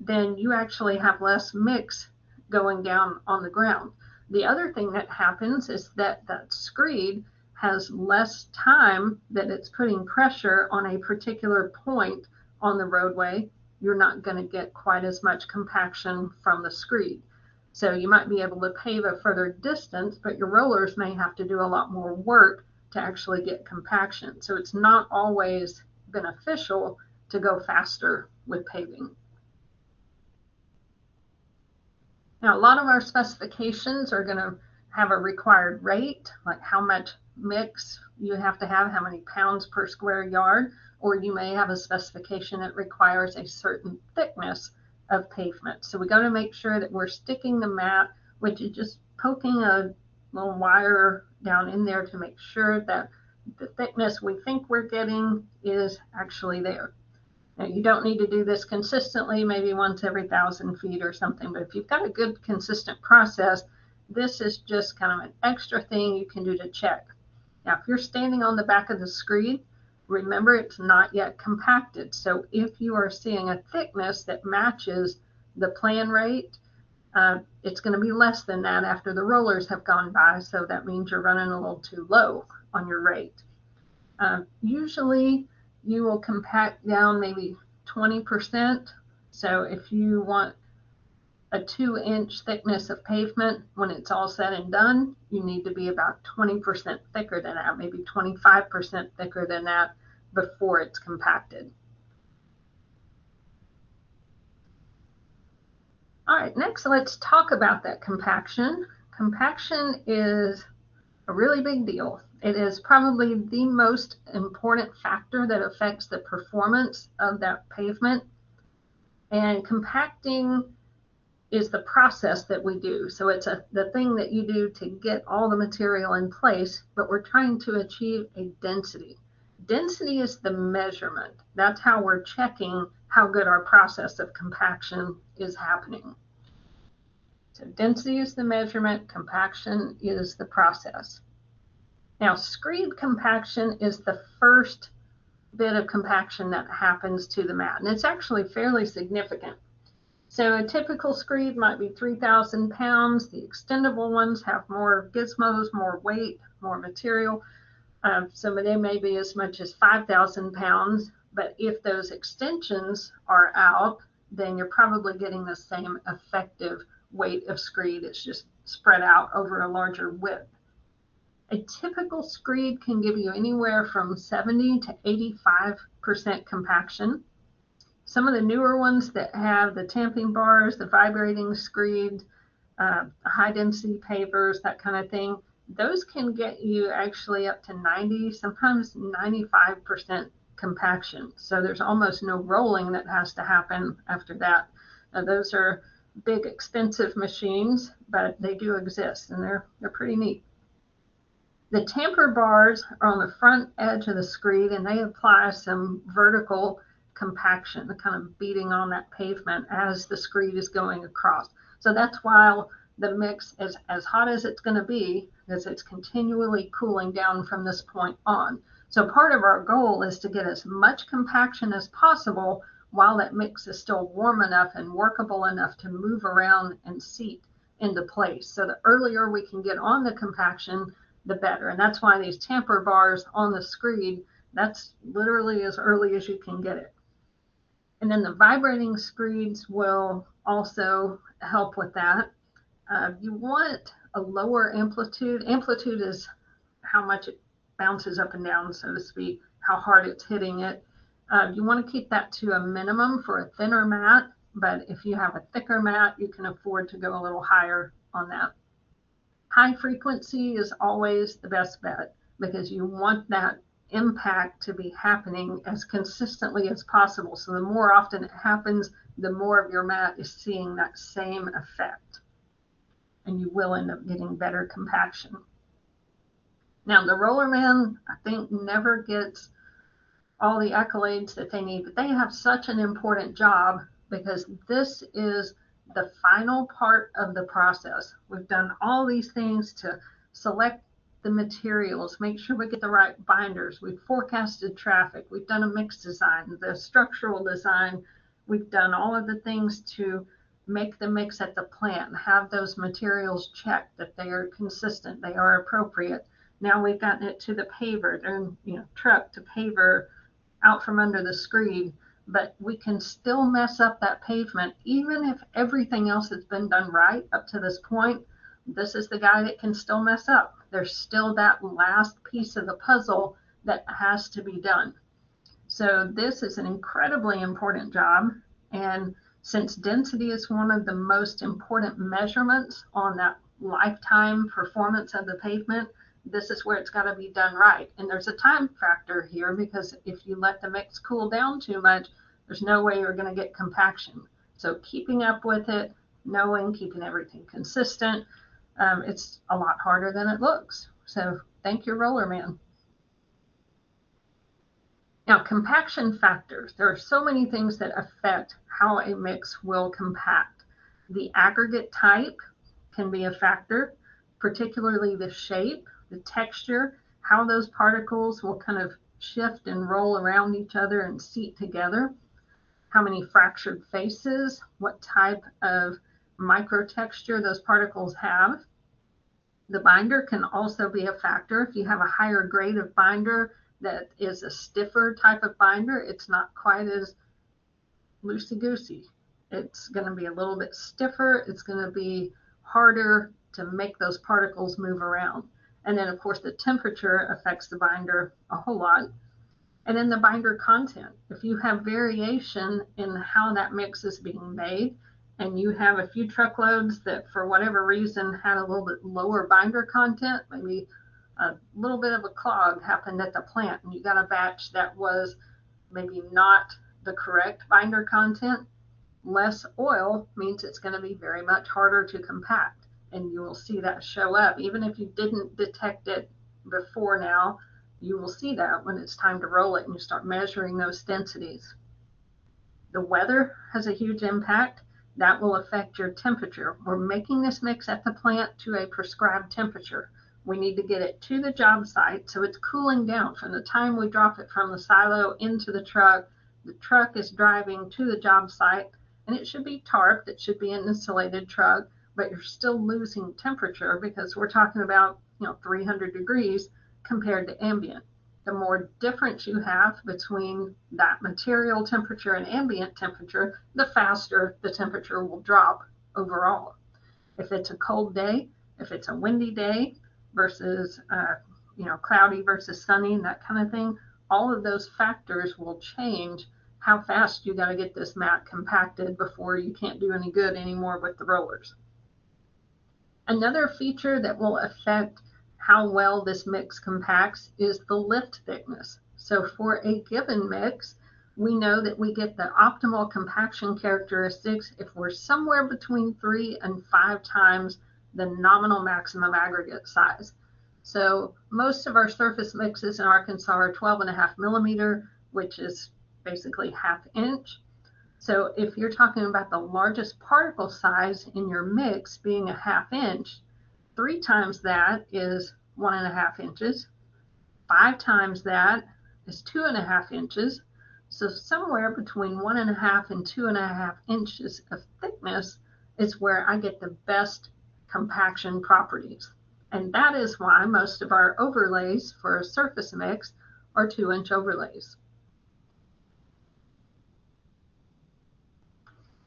then you actually have less mix going down on the ground. The other thing that happens is that screed has less time that it's putting pressure on a particular point on the roadway. You're not going to get quite as much compaction from the screed. So you might be able to pave a further distance, but your rollers may have to do a lot more work to actually get compaction. So it's not always beneficial to go faster with paving. Now, a lot of our specifications are going to have a required rate, like how much mix you have to have, how many pounds per square yard, or you may have a specification that requires a certain thickness of pavement. So we got to make sure that we're sticking the mat, which is just poking a little wire down in there to make sure that the thickness we think we're getting is actually there. Now, you don't need to do this consistently, maybe once every 1,000 feet or something, but if you've got a good consistent process, this is just kind of an extra thing you can do to check. Now, if you're standing on the back of the screed, remember it's not yet compacted. So if you are seeing a thickness that matches the plan rate, it's going to be less than that after the rollers have gone by. So that means you're running a little too low on your rate. Usually you will compact down maybe 20%. So if you want a 2-inch thickness of pavement, when it's all said and done, you need to be about 20% thicker than that, maybe 25% thicker than that before it's compacted. All right, next let's talk about that compaction. Compaction is a really big deal. It is probably the most important factor that affects the performance of that pavement. And compacting is the process that we do. So it's the thing that you do to get all the material in place, but we're trying to achieve a density. Density is the measurement. That's how we're checking how good our process of compaction is happening. So density is the measurement, compaction is the process. Now, screed compaction is the first bit of compaction that happens to the mat, and it's actually fairly significant. So a typical screed might be 3,000 pounds. The extendable ones have more gizmos, more weight, more material. Some of them may be as much as 5,000 pounds, but if those extensions are out, then you're probably getting the same effective weight of screed. It's just spread out over a larger width. A typical screed can give you anywhere from 70 to 85% compaction. Some of the newer ones that have the tamping bars, the vibrating screed, high density pavers, that kind of thing, those can get you actually up to 90, sometimes 95% compaction. So there's almost no rolling that has to happen after that. Now, those are big, expensive machines, but they do exist and they're pretty neat. The tamper bars are on the front edge of the screed and they apply some vertical compaction, the kind of beating on that pavement as the screed is going across. So that's why the mix is as hot as it's going to be, because it's continually cooling down from this point on. So part of our goal is to get as much compaction as possible while that mix is still warm enough and workable enough to move around and seat into place. So the earlier we can get on the compaction, the better. And that's why these tamper bars on the screed That's literally as early as you can get it. And then the vibrating screeds will also help with that. You want a lower amplitude. Amplitude is how much it bounces up and down, so to speak, how hard it's hitting it. You want to keep that to a minimum for a thinner mat, but if you have a thicker mat, you can afford to go a little higher on that. High frequency is always the best bet because you want that impact to be happening as consistently as possible. So the more often it happens, the more of your mat is seeing that same effect, and you will end up getting better compaction. Now, the roller man, I think, never gets all the accolades that they need, but they have such an important job because this is the final part of the process. We've done all these things to select the materials, make sure we get the right binders. We've forecasted traffic. We've done a mix design, the structural design. We've done all of the things to make the mix at the plant, have those materials checked that they are consistent, they are appropriate. Now we've gotten it to the paver, and truck to paver out from under the screed, but we can still mess up that pavement even if everything else has been done right up to this point. This is the guy that can still mess up. There's still that last piece of the puzzle that has to be done. So this is an incredibly important job, and since density is one of the most important measurements on that lifetime performance of the pavement, this is where it's got to be done right. And there's a time factor here because if you let the mix cool down too much, there's no way you're going to get compaction. So keeping up with it, keeping everything consistent, it's a lot harder than it looks. So thank you, roller man. Now, compaction factors. There are so many things that affect how a mix will compact. The aggregate type can be a factor, particularly the shape, the texture, how those particles will kind of shift and roll around each other and seat together, how many fractured faces, what type of microtexture those particles have. The binder can also be a factor. If you have a higher grade of binder that is a stiffer type of binder, it's not quite as loosey-goosey. It's going to be a little bit stiffer. It's going to be harder to make those particles move around. And then, of course, the temperature affects the binder a whole lot. And then the binder content. If you have variation in how that mix is being made, and you have a few truckloads that for whatever reason had a little bit lower binder content, maybe a little bit of a clog happened at the plant, and you got a batch that was maybe not the correct binder content, less oil means it's going to be very much harder to compact, and you will see that show up. Even if you didn't detect it before now, you will see that when it's time to roll it and you start measuring those densities. The weather has a huge impact. That will affect your temperature. We're making this mix at the plant to a prescribed temperature. We need to get it to the job site so it's cooling down from the time we drop it from the silo into the truck. The truck is driving to the job site, and it should be tarped. It should be an insulated truck, but you're still losing temperature because we're talking about 300 degrees compared to ambient. The more difference you have between that material temperature and ambient temperature, the faster the temperature will drop overall. If it's a cold day, if it's a windy day versus cloudy versus sunny and that kind of thing, all of those factors will change how fast you got to get this mat compacted before you can't do any good anymore with the rollers. Another feature that will affect how well this mix compacts is the lift thickness. So for a given mix, we know that we get the optimal compaction characteristics if we're somewhere between 3 and 5 times the nominal maximum aggregate size. So most of our surface mixes in Arkansas are 12.5 millimeter, which is basically ½ inch. So if you're talking about the largest particle size in your mix being a ½ inch, 3 times that is 1.5 inches. 5 times that is 2.5 inches. So somewhere between 1.5 and 2.5 inches of thickness is where I get the best compaction properties. And that is why most of our overlays for a surface mix or 2-inch overlays.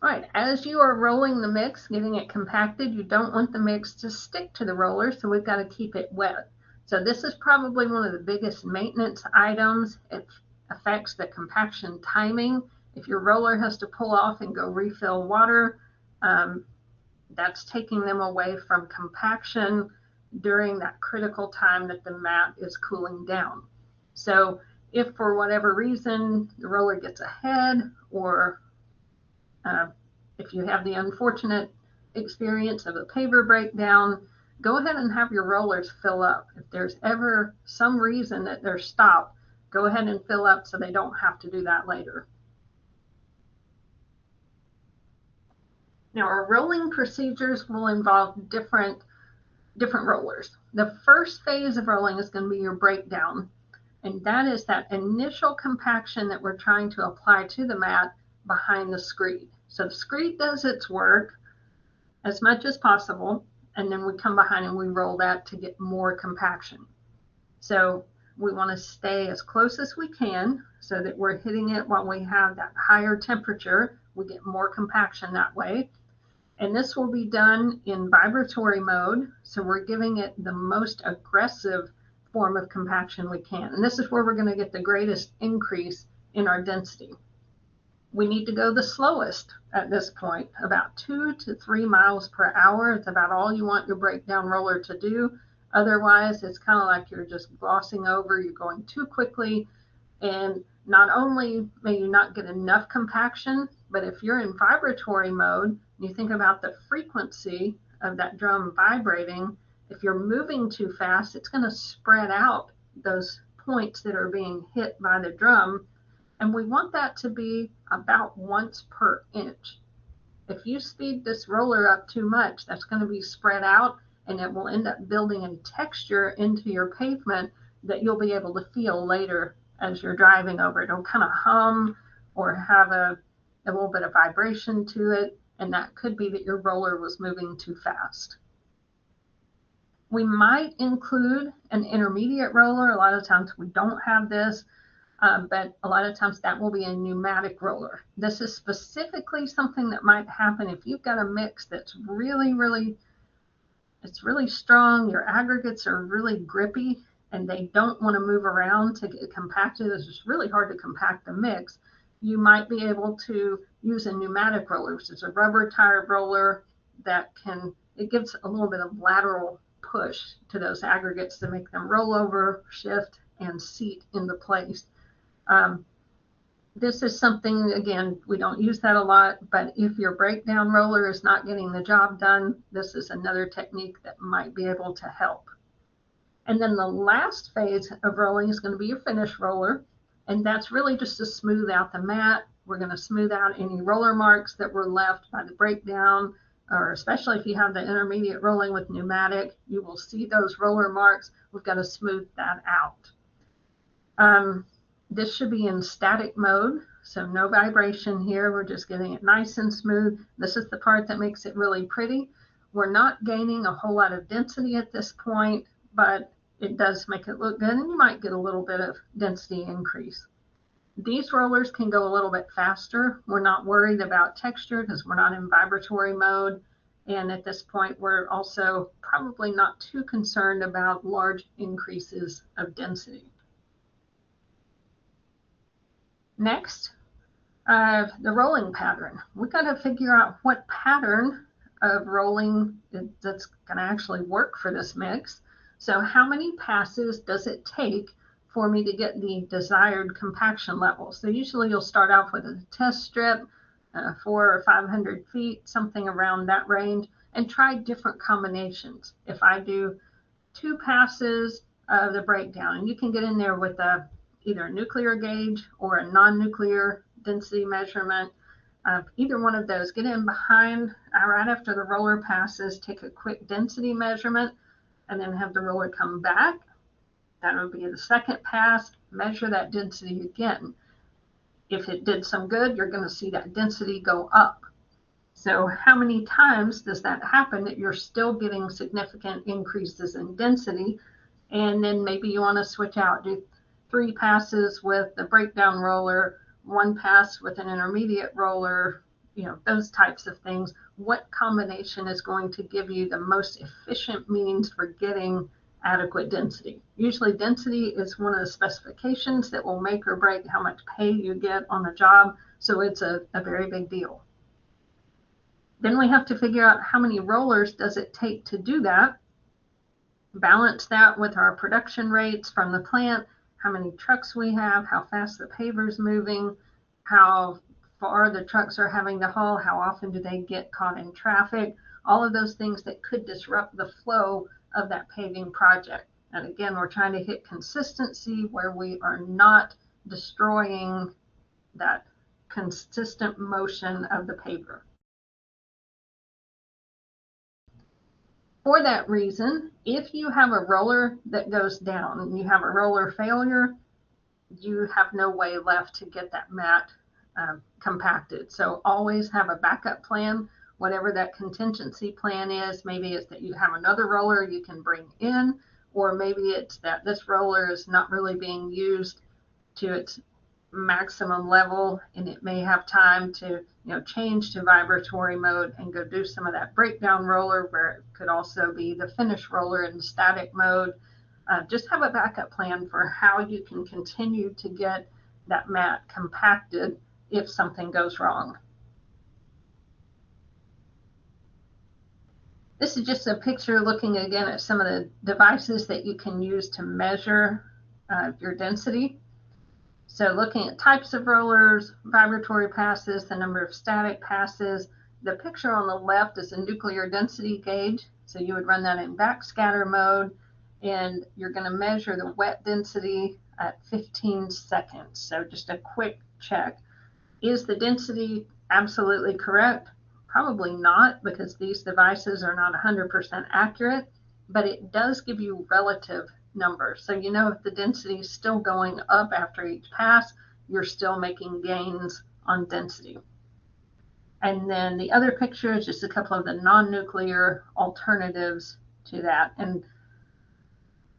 All right, as you are rolling the mix, getting it compacted, you don't want the mix to stick to the roller, so we've got to keep it wet. So this is probably one of the biggest maintenance items. It affects the compaction timing. If your roller has to pull off and go refill water, that's taking them away from compaction during that critical time that the mat is cooling down. So if for whatever reason the roller gets ahead, or if you have the unfortunate experience of a paver breakdown, go ahead and have your rollers fill up. If there's ever some reason that they're stopped, go ahead and fill up so they don't have to do that later. Now, our rolling procedures will involve different rollers. The first phase of rolling is going to be your breakdown, and that is that initial compaction that we're trying to apply to the mat behind the screed. So the screed does its work as much as possible, and then we come behind and we roll that to get more compaction. So we want to stay as close as we can so that we're hitting it while we have that higher temperature. We get more compaction that way. And this will be done in vibratory mode, so we're giving it the most aggressive form of compaction we can. And this is where we're going to get the greatest increase in our density. We need to go the slowest at this point, about 2 to 3 miles per hour. It's about all you want your breakdown roller to do. Otherwise, it's kind of like you're just glossing over, you're going too quickly, and not only may you not get enough compaction, but if you're in vibratory mode, you think about the frequency of that drum vibrating. If you're moving too fast, it's going to spread out those points that are being hit by the drum. And we want that to be about once per inch. If you speed this roller up too much, that's going to be spread out, and it will end up building a texture into your pavement that you'll be able to feel later as you're driving over it. It'll kind of hum or have a little bit of vibration to it, and that could be that your roller was moving too fast. We might include an intermediate roller. A lot of times we don't have this, but a lot of times that will be a pneumatic roller. This is specifically something that might happen if you've got a mix that's really strong, your aggregates are really grippy, and they don't want to move around to get compacted. It's just really hard to compact the mix. You might be able to use a pneumatic roller, which is a rubber tire roller that it gives a little bit of lateral push to those aggregates to make them roll over, shift, and seat into place. This is something, again, we don't use that a lot, but if your breakdown roller is not getting the job done, this is another technique that might be able to help. And then the last phase of rolling is going to be your finish roller, and that's really just to smooth out the mat. We're going to smooth out any roller marks that were left by the breakdown, or especially if you have the intermediate rolling with pneumatic, you will see those roller marks. We've got to smooth that out. This should be in static mode, so no vibration here. We're just getting it nice and smooth. This is the part that makes it really pretty. We're not gaining a whole lot of density at this point, but it does make it look good, and you might get a little bit of density increase. These rollers can go a little bit faster. We're not worried about texture because we're not in vibratory mode. And at this point, we're also probably not too concerned about large increases of density. Next, the rolling pattern. We've got to figure out what pattern of rolling that's going to actually work for this mix. So how many passes does it take for me to get the desired compaction level? So usually you'll start off with a test strip, 400 or 500 feet, something around that range, and try different combinations. If I do 2 passes of the breakdown, and you can get in there with either a nuclear gauge or a non-nuclear density measurement, either one of those, get in behind right after the roller passes, take a quick density measurement, and then have the roller come back. That would be the second pass, measure that density again. If it did some good, you're going to see that density go up. So how many times does that happen that you're still getting significant increases in density? And then maybe you want to switch out, do 3 passes with the breakdown roller, 1 pass with an intermediate roller, those types of things. What combination is going to give you the most efficient means for getting adequate density? Usually density is one of the specifications that will make or break how much pay you get on a job, so it's a very big deal. Then we have to figure out how many rollers does it take to do that, balance that with our production rates from the plant, how many trucks we have, how fast the paver's moving, how far the trucks are having to haul, how often do they get caught in traffic, all of those things that could disrupt the flow of that paving project. And again, we're trying to hit consistency where we are not destroying that consistent motion of the paver. For that reason, if you have a roller that goes down and you have a roller failure, you have no way left to get that mat compacted. So always have a backup plan, whatever that contingency plan is. Maybe it's that you have another roller you can bring in, or maybe it's that this roller is not really being used to its maximum level and it may have time to change to vibratory mode and go do some of that breakdown roller, where it could also be the finish roller in static mode. Just have a backup plan for how you can continue to get that mat compacted if something goes wrong. This is just a picture looking again at some of the devices that you can use to measure your density. So looking at types of rollers, vibratory passes, the number of static passes. The picture on the left is a nuclear density gauge. So you would run that in backscatter mode, and you're going to measure the wet density at 15 seconds. So just a quick check. Is the density absolutely correct? Probably not, because these devices are not 100% accurate, but it does give you relative numbers. So if the density is still going up after each pass, you're still making gains on density. And then the other picture is just a couple of the non-nuclear alternatives to that. And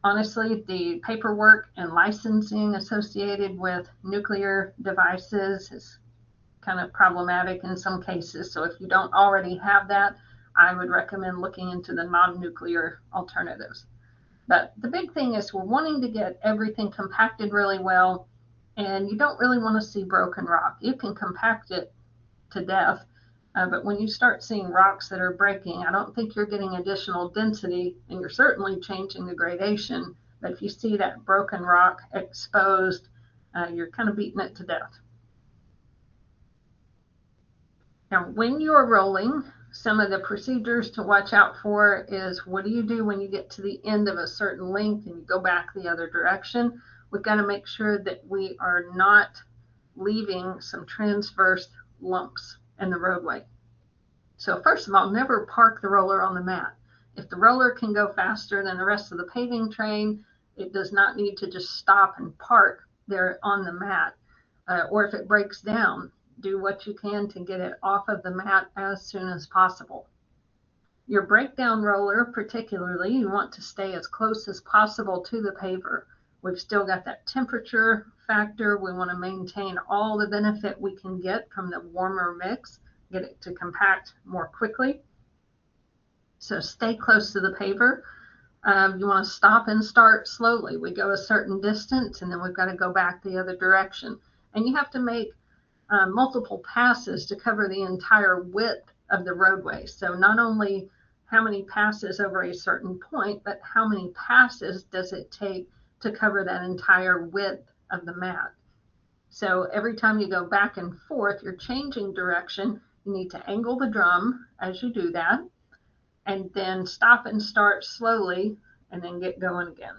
honestly, the paperwork and licensing associated with nuclear devices is kind of problematic in some cases. So if you don't already have that, I would recommend looking into the non-nuclear alternatives. But the big thing is we're wanting to get everything compacted really well, and you don't really want to see broken rock. You can compact it to death, but when you start seeing rocks that are breaking, I don't think you're getting additional density, and you're certainly changing the gradation. But if you see that broken rock exposed, you're kind of beating it to death. Now, when you're rolling, some of the procedures to watch out for is, what do you do when you get to the end of a certain length and you go back the other direction? We've got to make sure that we are not leaving some transverse lumps in the roadway. So first of all, never park the roller on the mat. If the roller can go faster than the rest of the paving train, it does not need to just stop and park there on the mat. Or if it breaks down, do what you can to get it off of the mat as soon as possible. Your breakdown roller, particularly, you want to stay as close as possible to the paver. We've still got that temperature factor. We want to maintain all the benefit we can get from the warmer mix, get it to compact more quickly. So stay close to the paver. You want to stop and start slowly. We go a certain distance and then we've got to go back the other direction. And you have to make multiple passes to cover the entire width of the roadway. So not only how many passes over a certain point, but how many passes does it take to cover that entire width of the mat. So every time you go back and forth, you're changing direction. You need to angle the drum as you do that, and then stop and start slowly, and then get going again.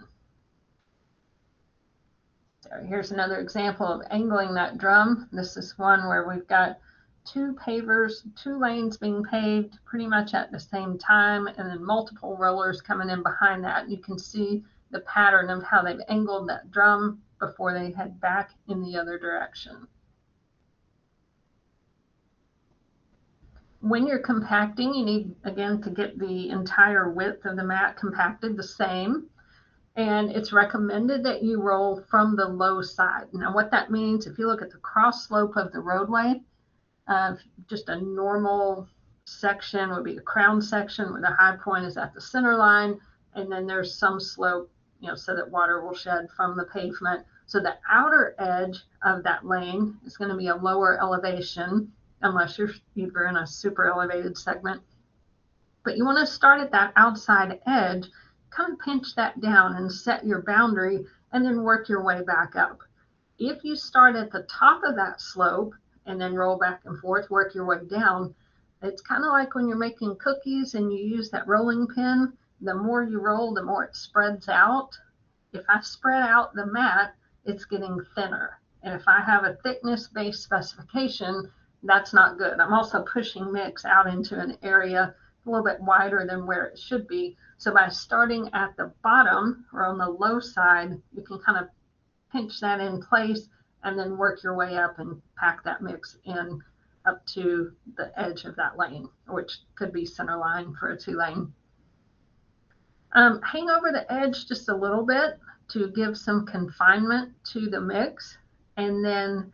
So here's another example of angling that drum. This is one where we've got two pavers, two lanes being paved pretty much at the same time, and then multiple rollers coming in behind that. You can see the pattern of how they've angled that drum before they head back in the other direction. When you're compacting, you need, again, to get the entire width of the mat compacted the same. And it's recommended that you roll from the low side. Now, what that means, if you look at the cross slope of the roadway, just a normal section would be a crown section where the high point is at the center line, and then there's some slope, so that water will shed from the pavement. So the outer edge of that lane is going to be a lower elevation, unless you're in a super elevated segment. But you want to start at that outside edge, kind of pinch that down and set your boundary, and then work your way back up. If you start at the top of that slope and then roll back and forth, work your way down, it's kind of like when you're making cookies and you use that rolling pin. The more you roll, the more it spreads out. If I spread out the mat, it's getting thinner. And if I have a thickness-based specification, that's not good. I'm also pushing mix out into an area a little bit wider than where it should be. So by starting at the bottom or on the low side, you can kind of pinch that in place and then work your way up and pack that mix in up to the edge of that lane, which could be center line for a 2-lane. Hang over the edge just a little bit to give some confinement to the mix. And then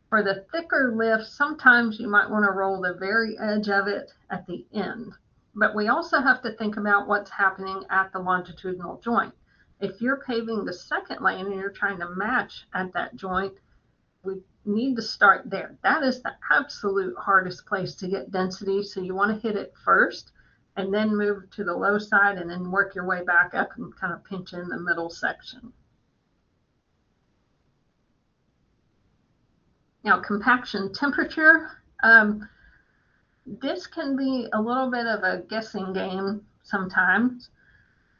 for the thicker lift, sometimes you might want to roll the very edge of it at the end. But we also have to think about what's happening at the longitudinal joint. If you're paving the second lane and you're trying to match at that joint, we need to start there. That is the absolute hardest place to get density. So you want to hit it first and then move to the low side and then work your way back up and kind of pinch in the middle section. Now, compaction temperature. This can be a little bit of a guessing game sometimes.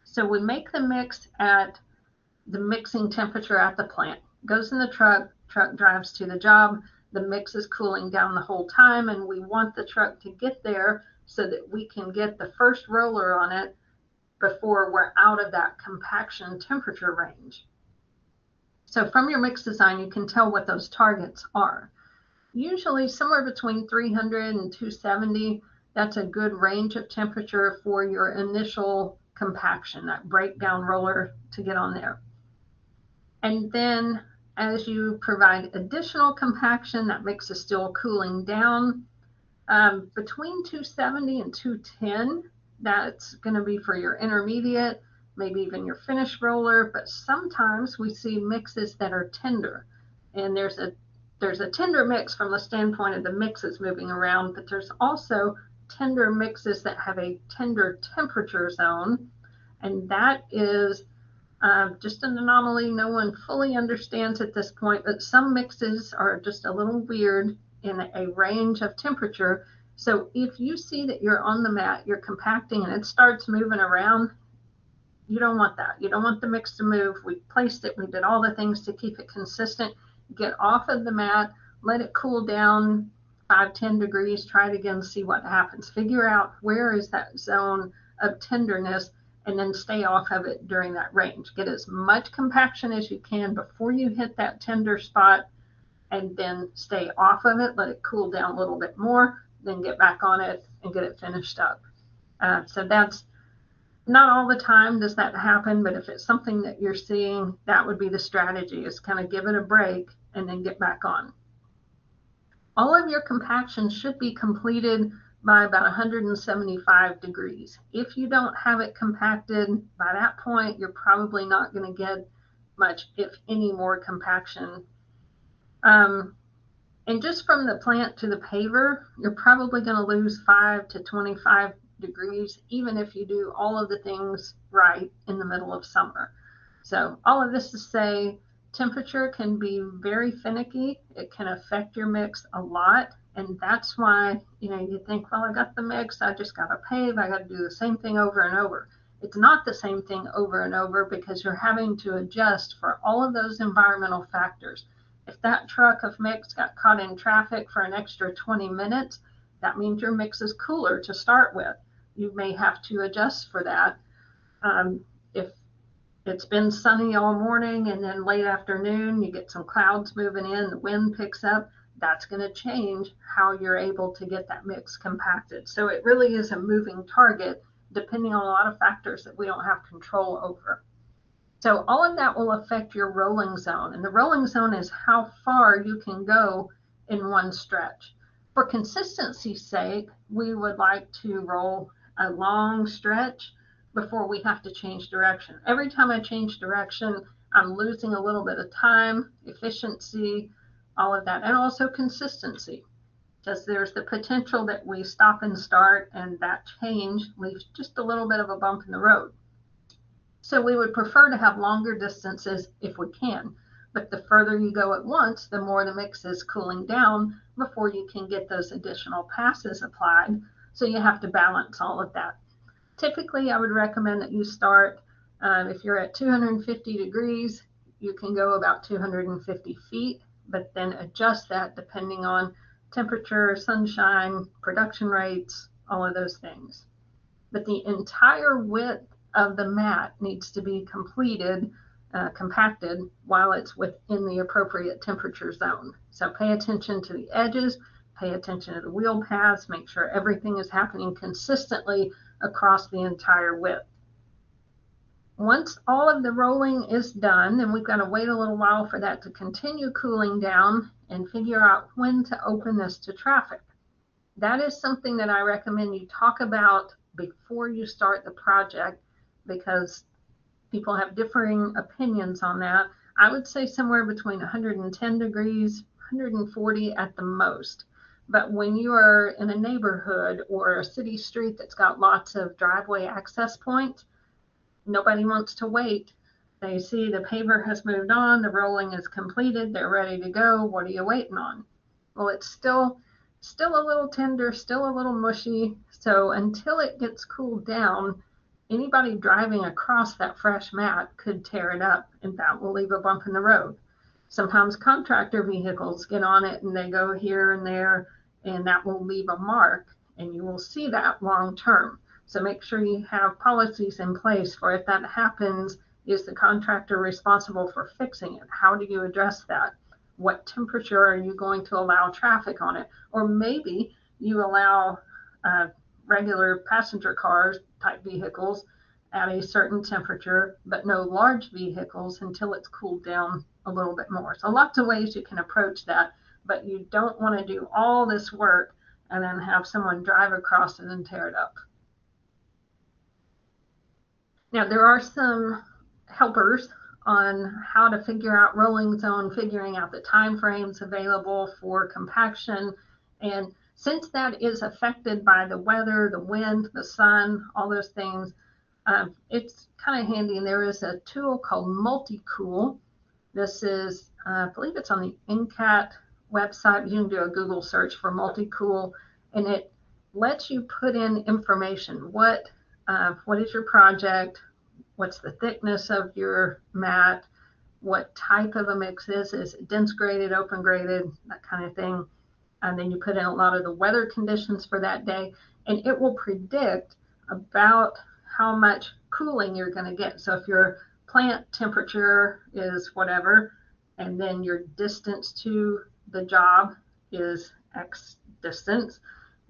So we make the mix at the mixing temperature at the plant. Goes in the truck drives to the job. The mix is cooling down the whole time, and we want the truck to get there so that we can get the first roller on it before we're out of that compaction temperature range. So from your mix design, you can tell what those targets are. Usually somewhere between 300 and 270, that's a good range of temperature for your initial compaction, that breakdown roller to get on there. And then as you provide additional compaction, that mix is still cooling down. Between 270 and 210, that's going to be for your intermediate, maybe even your finished roller. But sometimes we see mixes that are tender, and there's a tender mix from the standpoint of the mixes moving around, but there's also tender mixes that have a tender temperature zone, and that is just an anomaly no one fully understands at this point, but some mixes are just a little weird in a range of temperature. So if you see that you're on the mat, you're compacting, and it starts moving around, you don't want that. You don't want the mix to move. We placed it, we did all the things to keep it consistent. Get off of the mat, let it cool down 5-10 degrees, try it again, see what happens. Figure out where is that zone of tenderness, and then stay off of it during that range. Get as much compaction as you can before you hit that tender spot, and then stay off of it, let it cool down a little bit more, then get back on it and get it finished up. So that's not all the time does that happen, but if it's something that you're seeing, that would be the strategy, is kind of give it a break and then get back on. All of your compaction should be completed by about 175 degrees. If you don't have it compacted by that point, you're probably not going to get much, if any, more compaction. And just from the plant to the paver, you're probably going to lose 5 to 25 degrees, even if you do all of the things right in the middle of summer. So all of this to say, temperature can be very finicky. It can affect your mix a lot. And that's why, you think, well, I got the mix, I just got to pave, I got to do the same thing over and over. It's not the same thing over and over, because you're having to adjust for all of those environmental factors. If that truck of mix got caught in traffic for an extra 20 minutes, that means your mix is cooler to start with. You may have to adjust for that. If it's been sunny all morning and then late afternoon, you get some clouds moving in, the wind picks up, that's going to change how you're able to get that mix compacted. So it really is a moving target, depending on a lot of factors that we don't have control over. So all of that will affect your rolling zone. And the rolling zone is how far you can go in one stretch. For consistency's sake, we would like to roll a long stretch before we have to change direction. Every time I change direction, I'm losing a little bit of time, efficiency, all of that, and also consistency, because there's the potential that we stop and start and that change leaves just a little bit of a bump in the road. So we would prefer to have longer distances if we can, but the further you go at once, the more the mix is cooling down before you can get those additional passes applied. So you have to balance all of that. Typically, I would recommend that you start, if you're at 250 degrees, you can go about 250 feet, but then adjust that depending on temperature, sunshine, production rates, all of those things. But the entire width of the mat needs to be completed, compacted, while it's within the appropriate temperature zone. So pay attention to the edges, pay attention to the wheel paths, make sure everything is happening consistently across the entire width. Once all of the rolling is done, then we've got to wait a little while for that to continue cooling down and figure out when to open this to traffic. That is something that I recommend you talk about before you start the project, because people have differing opinions on that. I would say somewhere between 110 degrees, 140 at the most. But when you are in a neighborhood or a city street that's got lots of driveway access points, nobody wants to wait. They see the paver has moved on, the rolling is completed, they're ready to go. What are you waiting on? Well, it's still a little tender, still a little mushy. So until it gets cooled down, anybody driving across that fresh mat could tear it up, and that will leave a bump in the road. Sometimes contractor vehicles get on it and they go here and there, and that will leave a mark, and you will see that long term. So make sure you have policies in place for if that happens, is the contractor responsible for fixing it? How do you address that? What temperature are you going to allow traffic on it? Or maybe you allow regular passenger cars type vehicles at a certain temperature, but no large vehicles until it's cooled down a little bit more. So lots of ways you can approach that, but you don't want to do all this work and then have someone drive across it and tear it up. Now, there are some helpers on how to figure out rolling zone, figuring out the time frames available for compaction. And since that is affected by the weather, the wind, the sun, all those things, it's kind of handy. And there is a tool called Multi-Cool. This is, I believe it's on the NCAT website. You can do a Google search for Multi-Cool, and it lets you put in information. What is your project? What's the thickness of your mat? What type of a mix is it dense graded, open graded, that kind of thing. And then you put in a lot of the weather conditions for that day, and it will predict about how much cooling you're going to get. So if your plant temperature is whatever, and then your distance to the job is X distance,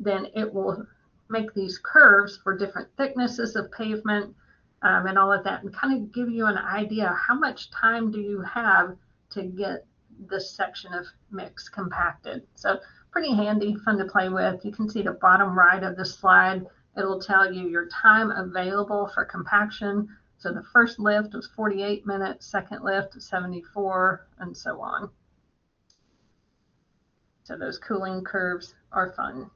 then it will make these curves for different thicknesses of pavement, and all of that, and kind of give you an idea how much time do you have to get this section of mix compacted. So pretty handy, fun to play with. You can see the bottom right of the slide. It'll tell you your time available for compaction. So the first lift was 48 minutes, second lift was 74, and so on. So those cooling curves are fun.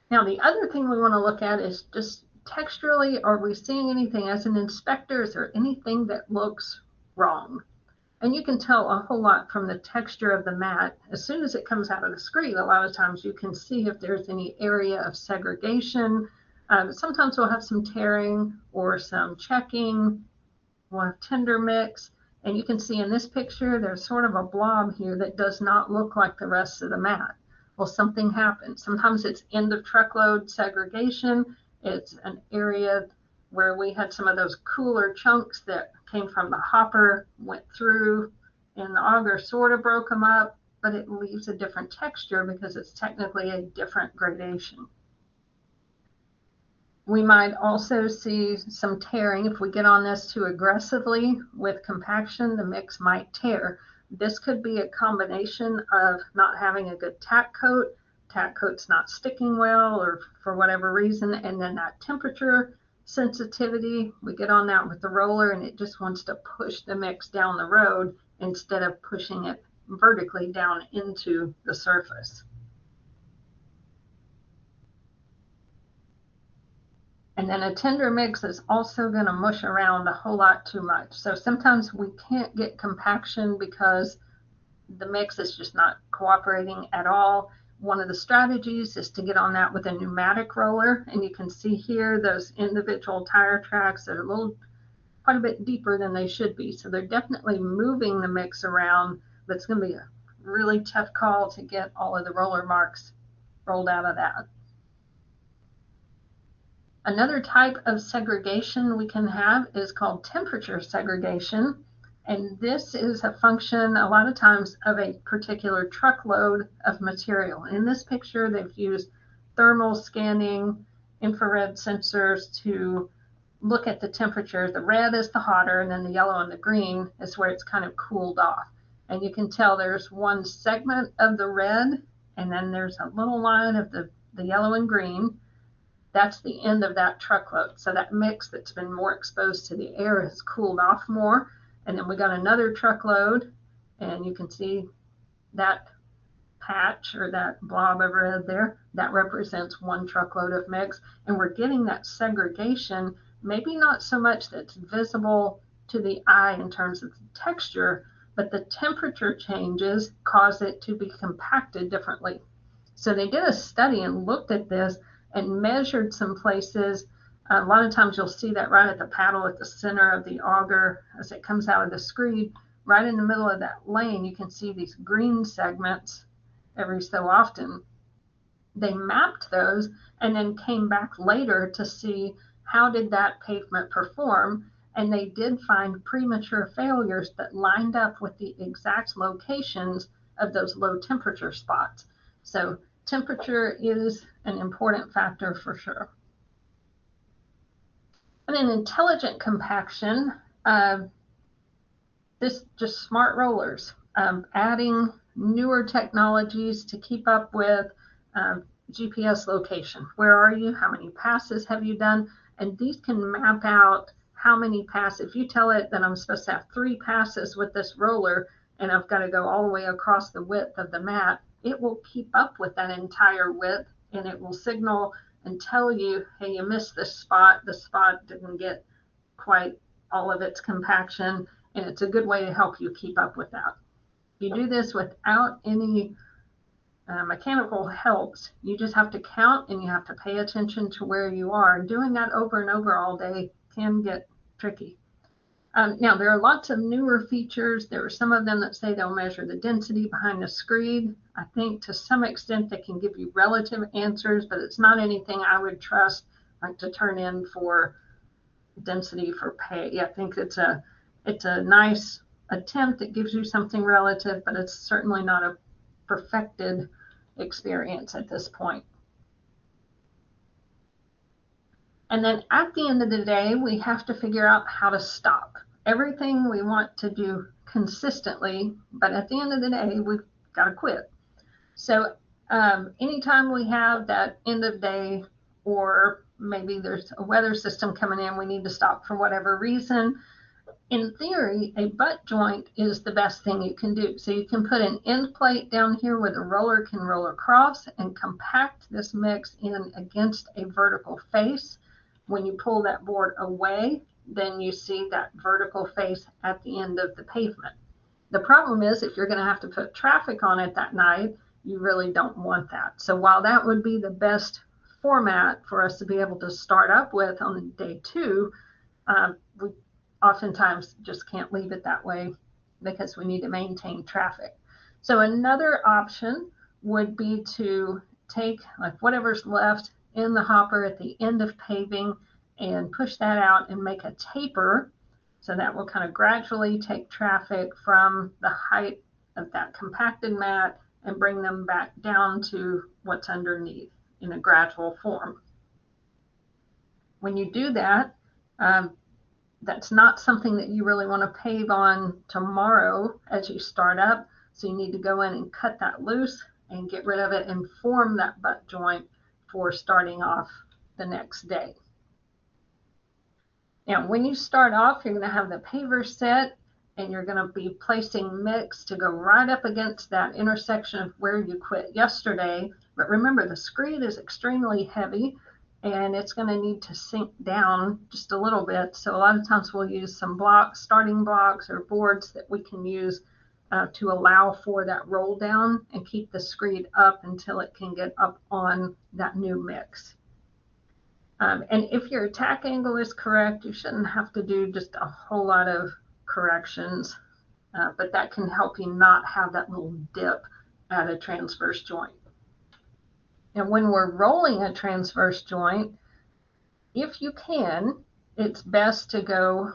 Now, the other thing we want to look at is just texturally, are we seeing anything as an inspector? Is there anything that looks wrong? And you can tell a whole lot from the texture of the mat. As soon as it comes out of the screen, a lot of times you can see if there's any area of segregation. Sometimes we'll have some tearing or some checking. We'll have tender mix. And you can see in this picture, there's sort of a blob here that does not look like the rest of the mat. Well, something happened. Sometimes it's end of truckload segregation. It's an area where we had some of those cooler chunks that came from the hopper, went through, and the auger sort of broke them up, but it leaves a different texture because it's technically a different gradation. We might also see some tearing. If we get on this too aggressively with compaction, the mix might tear. This could be a combination of not having a good tack coat's not sticking well, or for whatever reason, and then that temperature sensitivity. We get on that with the roller and it just wants to push the mix down the road instead of pushing it vertically down into the surface. And then a tender mix is also going to mush around a whole lot too much. So sometimes we can't get compaction because the mix is just not cooperating at all. One of the strategies is to get on that with a pneumatic roller. And you can see here those individual tire tracks that are quite a bit deeper than they should be. So they're definitely moving the mix around, but it's going to be a really tough call to get all of the roller marks rolled out of that. Another type of segregation we can have is called temperature segregation. And this is a function a lot of times of a particular truckload of material. In this picture, they've used thermal scanning, infrared sensors to look at the temperature. The red is the hotter, and then the yellow and the green is where it's kind of cooled off. And you can tell there's one segment of the red, and then there's a little line of the yellow and green. That's the end of that truckload. So that mix that's been more exposed to the air has cooled off more. And then we got another truckload, and you can see that patch or that blob of red there, that represents one truckload of mix. And we're getting that segregation, maybe not so much that's visible to the eye in terms of the texture, but the temperature changes cause it to be compacted differently. So they did a study and looked at this and measured some places. A lot of times you'll see that right at the paddle at the center of the auger as it comes out of the screed. Right in the middle of that lane, you can see these green segments every so often. They mapped those and then came back later to see how did that pavement perform. And they did find premature failures that lined up with the exact locations of those low temperature spots. So temperature is an important factor for sure. And in intelligent compaction, this just smart rollers, adding newer technologies to keep up with GPS location. Where are you? How many passes have you done? And these can map out how many passes. If you tell it that I'm supposed to have 3 passes with this roller and I've got to go all the way across the width of the mat, it will keep up with that entire width, and it will signal and tell you, hey, you missed this spot. The spot didn't get quite all of its compaction, and it's a good way to help you keep up with that. You do this without any mechanical helps. You just have to count and you have to pay attention to where you are. Doing that over and over all day can get tricky. Now, there are lots of newer features. There are some of them that say they'll measure the density behind the screed. I think to some extent they can give you relative answers, but it's not anything I would trust like to turn in for density for pay. I think it's a nice attempt that gives you something relative, but it's certainly not a perfected experience at this point. And then at the end of the day, we have to figure out how to stop. Everything we want to do consistently, but at the end of the day, we've got to quit. So anytime we have that end of day, or maybe there's a weather system coming in, we need to stop for whatever reason. In theory, a butt joint is the best thing you can do. So you can put an end plate down here where the roller can roll across and compact this mix in against a vertical face. When you pull that board away, then you see that vertical face at the end of the pavement. The problem is if you're going to have to put traffic on it that night, you really don't want that. So while that would be the best format for us to be able to start up with on day 2, we oftentimes just can't leave it that way because we need to maintain traffic. So another option would be to take like whatever's left in the hopper at the end of paving and push that out and make a taper. So that will kind of gradually take traffic from the height of that compacted mat and bring them back down to what's underneath in a gradual form. when you do that, that's not something that you really want to pave on tomorrow as you start up. So you need to go in and cut that loose and get rid of it and form that butt joint for starting off the next day. Now, when you start off, you're going to have the paver set, and you're going to be placing mix to go right up against that intersection of where you quit yesterday. But remember, the screed is extremely heavy, and it's going to need to sink down just a little bit. So a lot of times we'll use some blocks, starting blocks or boards that we can use to allow for that roll down and keep the screed up until it can get up on that new mix. And if your attack angle is correct, you shouldn't have to do just a whole lot of corrections, but that can help you not have that little dip at a transverse joint. And when we're rolling a transverse joint, if you can, it's best to go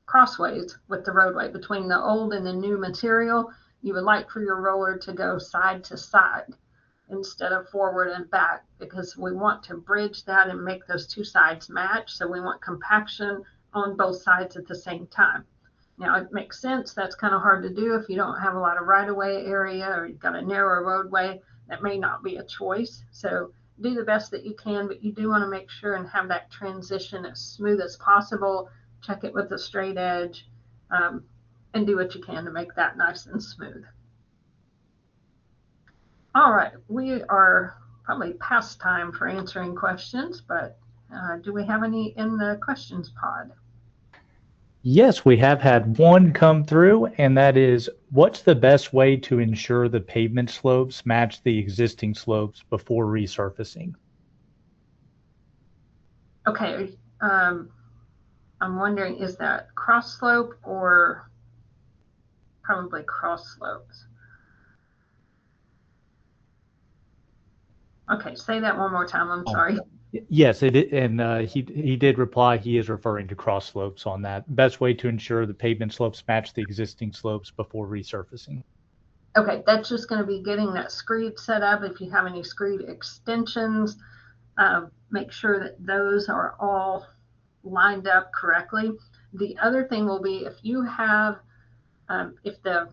crossways with the roadway between the old and the new material. You would like for your roller to go side to side instead of forward and back, because we want to bridge that and make those two sides match. So we want compaction on both sides at the same time. Now, it makes sense. That's kind of hard to do if you don't have a lot of right-of-way area or you've got a narrow roadway. That may not be a choice. So do the best that you can, but you do want to make sure and have that transition as smooth as possible. Check it with a straight edge, and do what you can to make that nice and smooth. All right, we are probably past time for answering questions, but do we have any in the questions pod? Yes, we have had one come through, and that is, what's the best way to ensure the pavement slopes match the existing slopes before resurfacing? Okay, I'm wondering, is that cross slope or probably cross slopes? Okay, say that one more time. I'm sorry. Yes, he did reply. He is referring to cross slopes on that. Best way to ensure the pavement slopes match the existing slopes before resurfacing. Okay, that's just going to be getting that screed set up. If you have any screed extensions, make sure that those are all lined up correctly. The other thing will be if you have, if the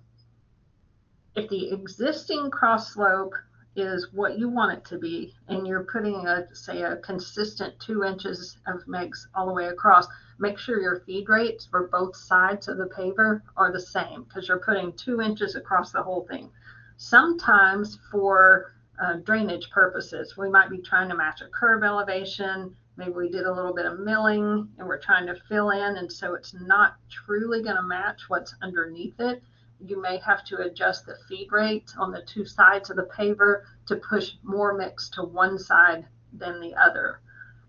existing cross slope is what you want it to be, and you're putting say a consistent 2 inches of mix all the way across, make sure your feed rates for both sides of the paver are the same, because you're putting 2 inches across the whole thing. Sometimes for drainage purposes, we might be trying to match a curb elevation. Maybe we did a little bit of milling and we're trying to fill in, and so it's not truly going to match what's underneath it. You may have to adjust the feed rate on the two sides of the paver to push more mix to one side than the other.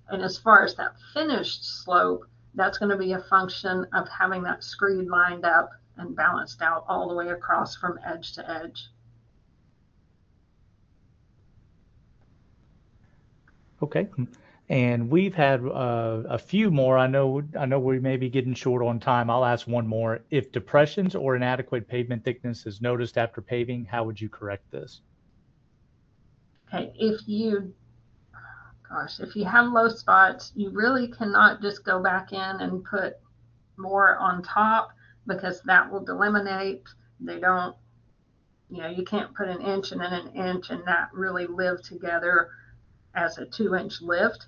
And as far as that finished slope, that's going to be a function of having that screed lined up and balanced out all the way across from edge to edge. Okay. And we've had a few more. I know we may be getting short on time. I'll ask one more. If depressions or inadequate pavement thickness is noticed after paving, how would you correct this? Okay, if you have low spots, you really cannot just go back in and put more on top, because that will eliminate. They don't, you can't put an inch and then an inch and not really live together as a 2-inch lift.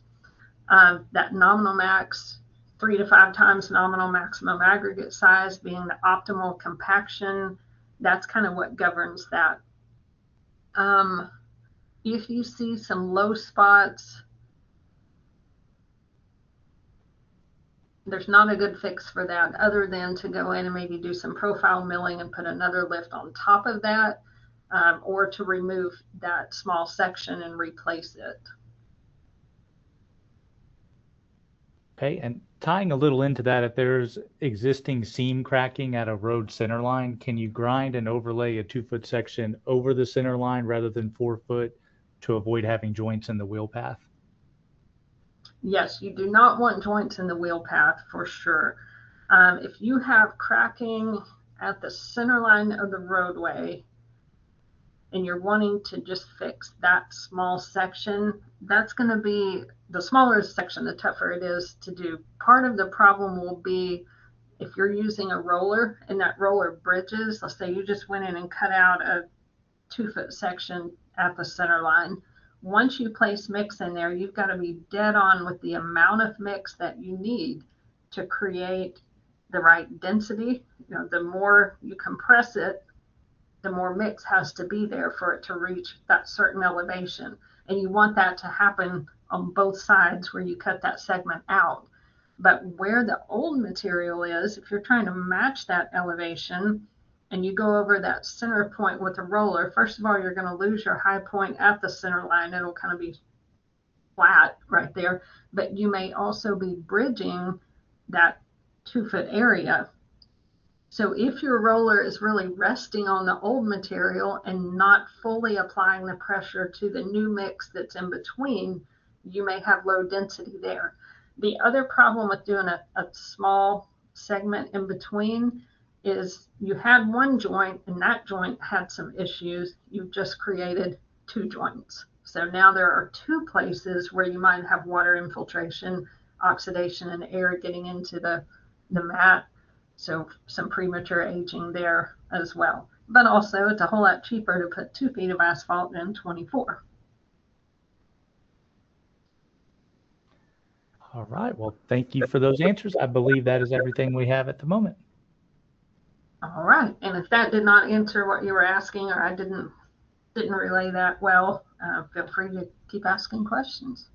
That nominal max, 3 to 5 times nominal maximum aggregate size being the optimal compaction, that's kind of what governs that. If you see some low spots, there's not a good fix for that other than to go in and maybe do some profile milling and put another lift on top of that, or to remove that small section and replace it. Okay, and tying a little into that, if there's existing seam cracking at a road center line, can you grind and overlay a 2-foot section over the center line rather than 4 foot to avoid having joints in the wheel path? Yes, you do not want joints in the wheel path for sure. If you have cracking at the center line of the roadway, and you're wanting to just fix that small section, that's going to be the smaller section, the tougher it is to do. Part of the problem will be if you're using a roller and that roller bridges. Let's say you just went in and cut out a 2-foot section at the center line. Once you place mix in there, you've got to be dead on with the amount of mix that you need to create the right density. The more you compress it, the more mix has to be there for it to reach that certain elevation. And you want that to happen on both sides where you cut that segment out. But where the old material is, if you're trying to match that elevation and you go over that center point with a roller, first of all, you're going to lose your high point at the center line. It'll kind of be flat right there. But you may also be bridging that 2-foot area. So if your roller is really resting on the old material and not fully applying the pressure to the new mix that's in between, you may have low density there. The other problem with doing a small segment in between is you had one joint and that joint had some issues. You've just created 2 joints. So now there are 2 places where you might have water infiltration, oxidation, and air getting into the mat. So some premature aging there as well. But also it's a whole lot cheaper to put 2 feet of asphalt than 24. All right. Well, thank you for those answers. I believe that is everything we have at the moment. All right. And if that did not answer what you were asking, or I didn't relay that well, feel free to keep asking questions.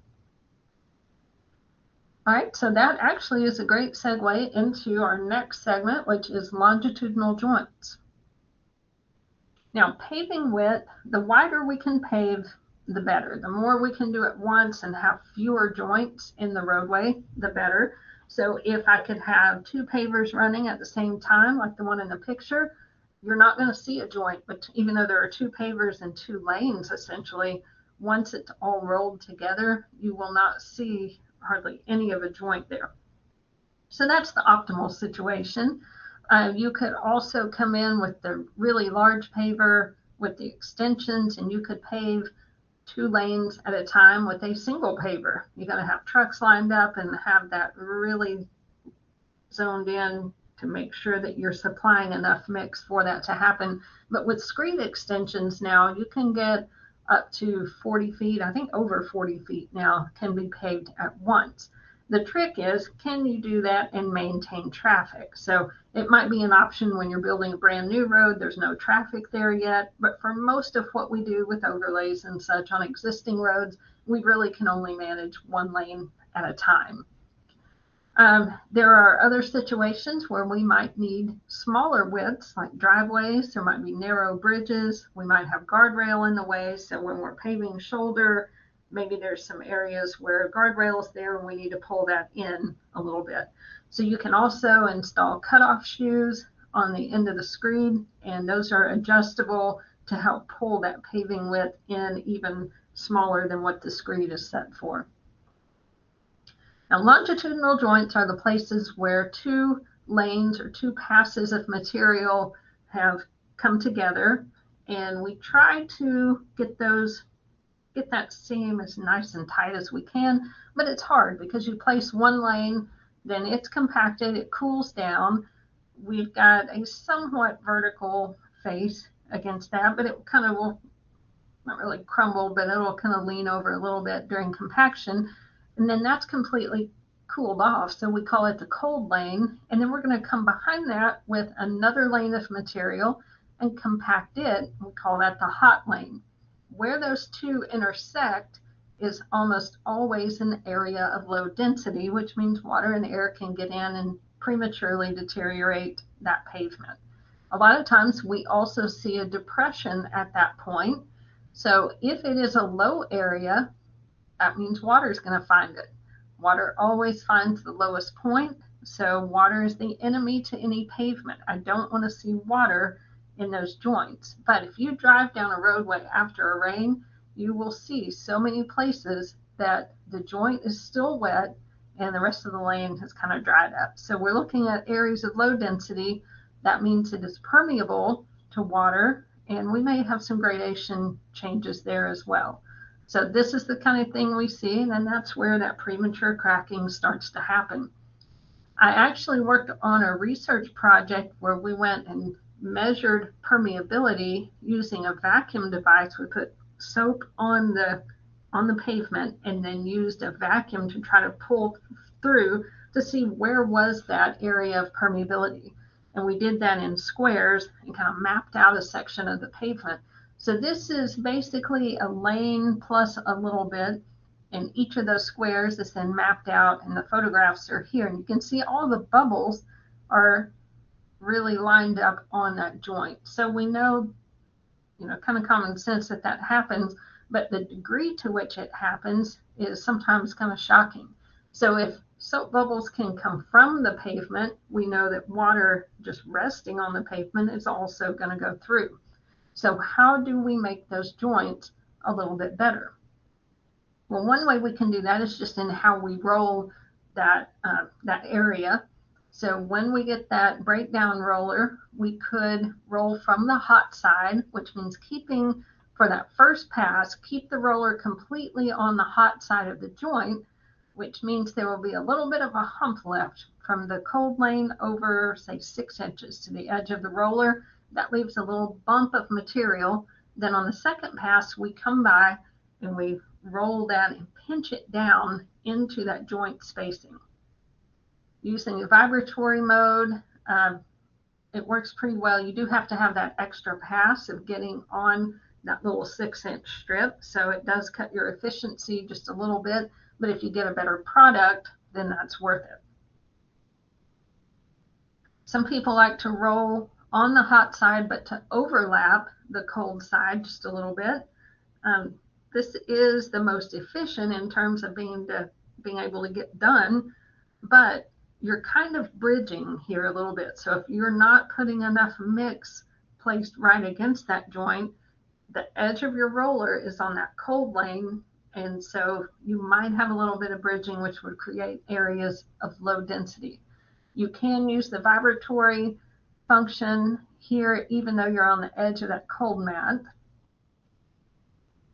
All right, so that actually is a great segue into our next segment, which is longitudinal joints. Now, paving width, the wider we can pave, the better. The more we can do at once and have fewer joints in the roadway, the better. So if I could have 2 pavers running at the same time, like the one in the picture, you're not going to see a joint. But even though there are 2 pavers and 2 lanes, essentially, once it's all rolled together, you will not see hardly any of a joint there. So that's the optimal situation. You could also come in with the really large paver with the extensions, and you could pave 2 lanes at a time with a single paver. You're going to have trucks lined up and have that really zoned in to make sure that you're supplying enough mix for that to happen. But with screed extensions now, you can get up to 40 feet, I think over 40 feet now can be paved at once. The trick is, can you do that and maintain traffic? So it might be an option when you're building a brand new road, there's no traffic there yet, but for most of what we do with overlays and such on existing roads, we really can only manage 1 lane at a time. There are other situations where we might need smaller widths, like driveways. There might be narrow bridges. We might have guardrail in the way. So when we're paving shoulder, maybe there's some areas where guardrail is there and we need to pull that in a little bit. So you can also install cutoff shoes on the end of the screed, and those are adjustable to help pull that paving width in even smaller than what the screed is set for. Now, longitudinal joints are the places where 2 lanes or 2 passes of material have come together, and we try to get that seam as nice and tight as we can, but it's hard because you place 1 lane, then it's compacted, it cools down. We've got a somewhat vertical face against that, but it kind of will not really crumble, but it'll kind of lean over a little bit during compaction. And then that's completely cooled off. So we call it the cold lane. And then we're going to come behind that with another lane of material and compact it. We call that the hot lane. Where those 2 intersect is almost always an area of low density, which means water and air can get in and prematurely deteriorate that pavement. A lot of times we also see a depression at that point. So if it is a low area, that means water is going to find it. Water always finds the lowest point, so water is the enemy to any pavement. I don't want to see water in those joints. But if you drive down a roadway after a rain, you will see so many places that the joint is still wet and the rest of the lane has kind of dried up. So we're looking at areas of low density. That means it is permeable to water and we may have some gradation changes there as well. So this is the kind of thing we see, and then that's where that premature cracking starts to happen. I actually worked on a research project where we went and measured permeability using a vacuum device. We put soap on the pavement and then used a vacuum to try to pull through to see where was that area of permeability. And we did that in squares and kind of mapped out a section of the pavement. So this is basically a lane plus a little bit, and each of those squares is then mapped out, and the photographs are here. And you can see all the bubbles are really lined up on that joint. So we know, kind of common sense that that happens, but the degree to which it happens is sometimes kind of shocking. So if soap bubbles can come from the pavement, we know that water just resting on the pavement is also going to go through. So how do we make those joints a little bit better? Well, one way we can do that is just in how we roll that area. So when we get that breakdown roller, we could roll from the hot side, which means keeping, for that first pass, keep the roller completely on the hot side of the joint, which means there will be a little bit of a hump left from the cold lane over, say, 6 inches to the edge of the roller. That leaves a little bump of material. Then on the second pass, we come by and we roll that and pinch it down into that joint spacing. Using the vibratory mode, it works pretty well. You do have to have that extra pass of getting on that little 6-inch strip, so it does cut your efficiency just a little bit, but if you get a better product, then that's worth it. Some people like to roll on the hot side, but to overlap the cold side just a little bit. This is the most efficient in terms of being able to get done, but you're kind of bridging here a little bit. So if you're not putting enough mix placed right against that joint, the edge of your roller is on that cold lane, and so you might have a little bit of bridging, which would create areas of low density. You can use the vibratory function here, even though you're on the edge of that cold mat.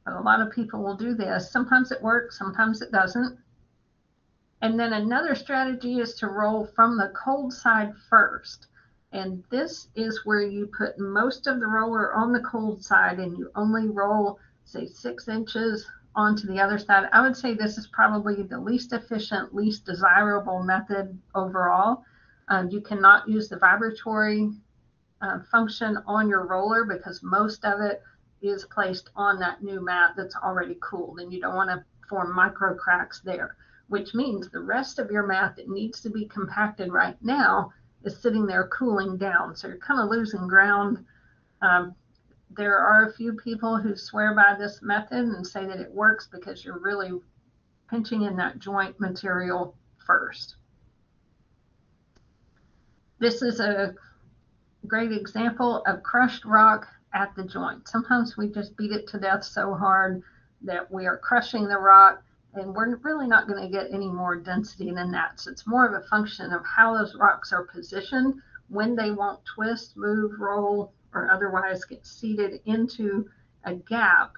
But a lot of people will do this. Sometimes it works, sometimes it doesn't. And then another strategy is to roll from the cold side first. And this is where you put most of the roller on the cold side and you only roll, say, 6 inches onto the other side. I would say this is probably the least efficient, least desirable method overall. You cannot use the vibratory function on your roller because most of it is placed on that new mat that's already cooled, and you don't want to form micro cracks there, which means the rest of your mat that needs to be compacted right now is sitting there cooling down. So you're kind of losing ground. There are a few people who swear by this method and say that it works because you're really pinching in that joint material first. This is a great example of crushed rock at the joint. Sometimes we just beat it to death so hard that we are crushing the rock, and we're really not going to get any more density than that. So it's more of a function of how those rocks are positioned, when they won't twist, move, roll, or otherwise get seated into a gap.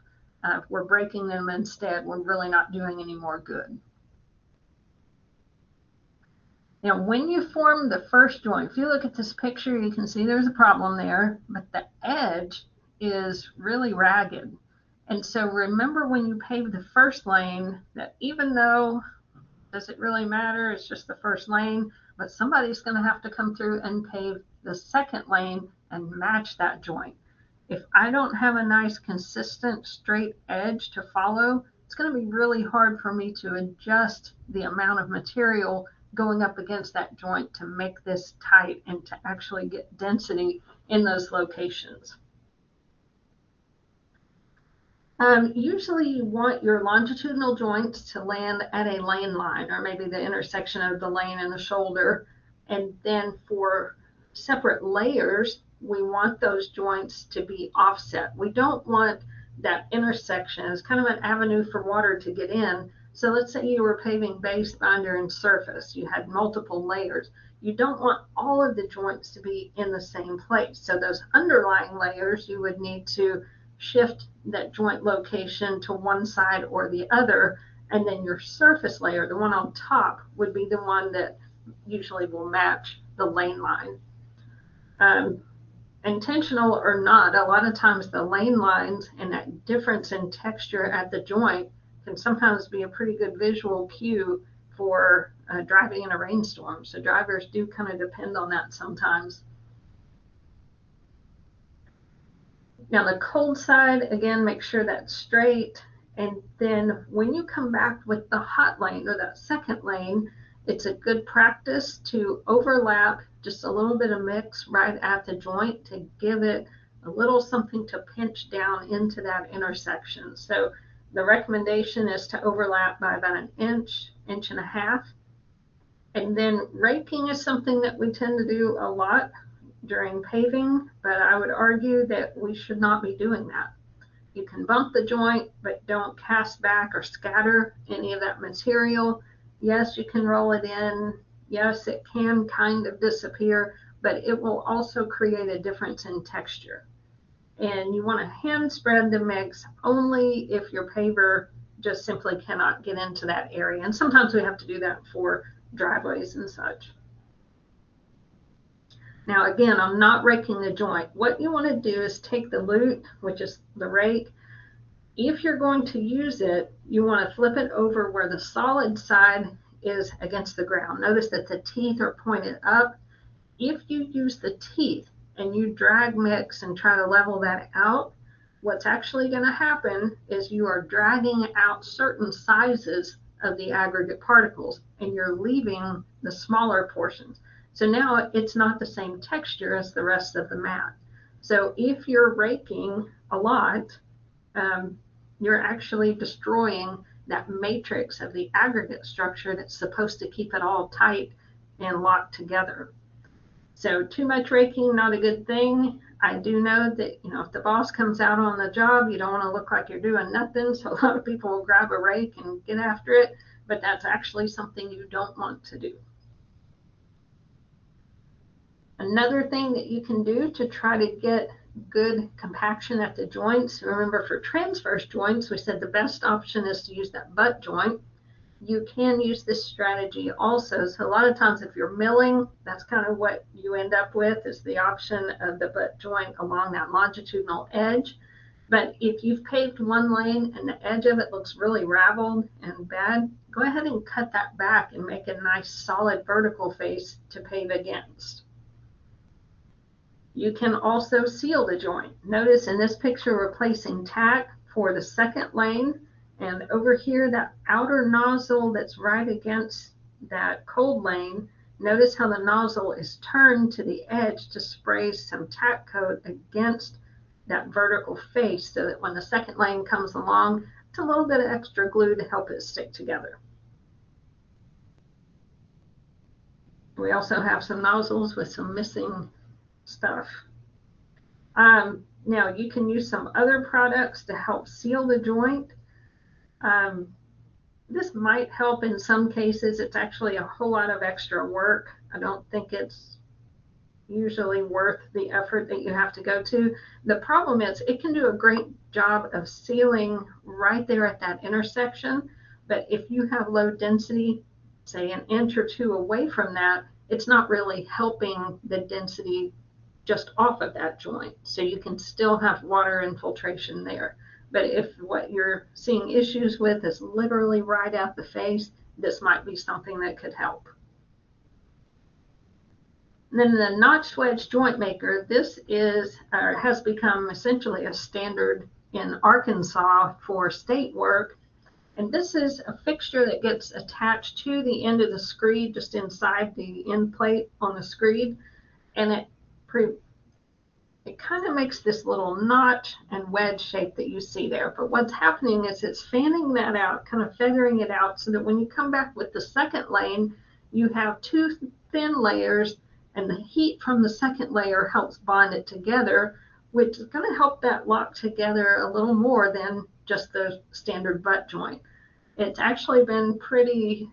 If we're breaking them instead, we're really not doing any more good. Now, when you form the first joint, if you look at this picture, you can see there's a problem there, but the edge is really ragged. And so remember when you pave the first lane that even though, does it really matter? It's just the first lane, but somebody's going to have to come through and pave the second lane and match that joint. If I don't have a nice, consistent, straight edge to follow, it's going to be really hard for me to adjust the amount of material going up against that joint to make this tight and to actually get density in those locations. Usually you want your longitudinal joints to land at a lane line, or maybe the intersection of the lane and the shoulder. And then for separate layers, we want those joints to be offset. We don't want that intersection as kind of an avenue for water to get in. So let's say you were paving base, binder, and surface. You had multiple layers. you don't want all of the joints to be in the same place. So those underlying layers, you would need to shift that joint location to one side or the other, and then your surface layer, the one on top, would be the one that usually will match the lane line. Intentional or not, a lot of times the lane lines and that difference in texture at the joint can sometimes be a pretty good visual cue for driving in a rainstorm. So drivers do kind of depend on that sometimes. Now the cold side, again, make sure that's straight. And then when you come back with the hot lane or that second lane, it's a good practice to overlap just a little bit of mix right at the joint to give it a little something to pinch down into that intersection. So the recommendation is to overlap by about an inch, inch and a half. And then raking is something that we tend to do a lot during paving, but I would argue that we should not be doing that. You can bump the joint, but don't cast back or scatter any of that material. Yes, you can roll it in. Yes, it can kind of disappear, but it will also create a difference in texture. And you want to hand spread the mix only if your paver just simply cannot get into that area. And sometimes we have to do that for driveways and such. Now again, I'm not raking the joint. What you want to do is take the lute, which is the rake. If you're going to use it, you want to flip it over where the solid side is against the ground. Notice that the teeth are pointed up. If you use the teeth and you drag mix and try to level that out, what's actually going to happen is you are dragging out certain sizes of the aggregate particles and you're leaving the smaller portions. So now it's not the same texture as the rest of the mat. So if you're raking a lot, you're actually destroying that matrix of the aggregate structure that's supposed to keep it all tight and locked together. So too much raking, not a good thing. I do know that, if the boss comes out on the job, you don't want to look like you're doing nothing. So a lot of people will grab a rake and get after it, but that's actually something you don't want to do. Another thing that you can do to try to get good compaction at the joints, remember for transverse joints, we said the best option is to use that butt joint. You can use this strategy also. So a lot of times if you're milling, that's kind of what you end up with, is the option of the butt joint along that longitudinal edge. But if you've paved one lane and the edge of it looks really raveled and bad, go ahead and cut that back and make a nice solid vertical face to pave against. You can also seal the joint. Notice in this picture we're placing tack for the second lane, and over here that outer nozzle that's right against that cold lane, notice how the nozzle is turned to the edge to spray some tack coat against that vertical face so that when the second lane comes along, it's a little bit of extra glue to help it stick together. We also have some nozzles with some missing stuff. Now you can use some other products to help seal the joint. This might help in some cases. It's actually a whole lot of extra work. I don't think it's usually worth the effort that you have to go to. The problem is it can do a great job of sealing right there at that intersection, but if you have low density, say an inch or two away from that, it's not really helping the density just off of that joint. So you can still have water infiltration there. But if what you're seeing issues with is literally right at the face, this might be something that could help. And then the notch wedge joint maker, this has become essentially a standard in Arkansas for state work. And this is a fixture that gets attached to the end of the screed, just inside the end plate on the screed. And it kind of makes this little notch and wedge shape that you see there. But what's happening is it's fanning that out, kind of feathering it out, so that when you come back with the second lane, you have two thin layers, and the heat from the second layer helps bond it together, which is going to help that lock together a little more than just the standard butt joint. It's actually been pretty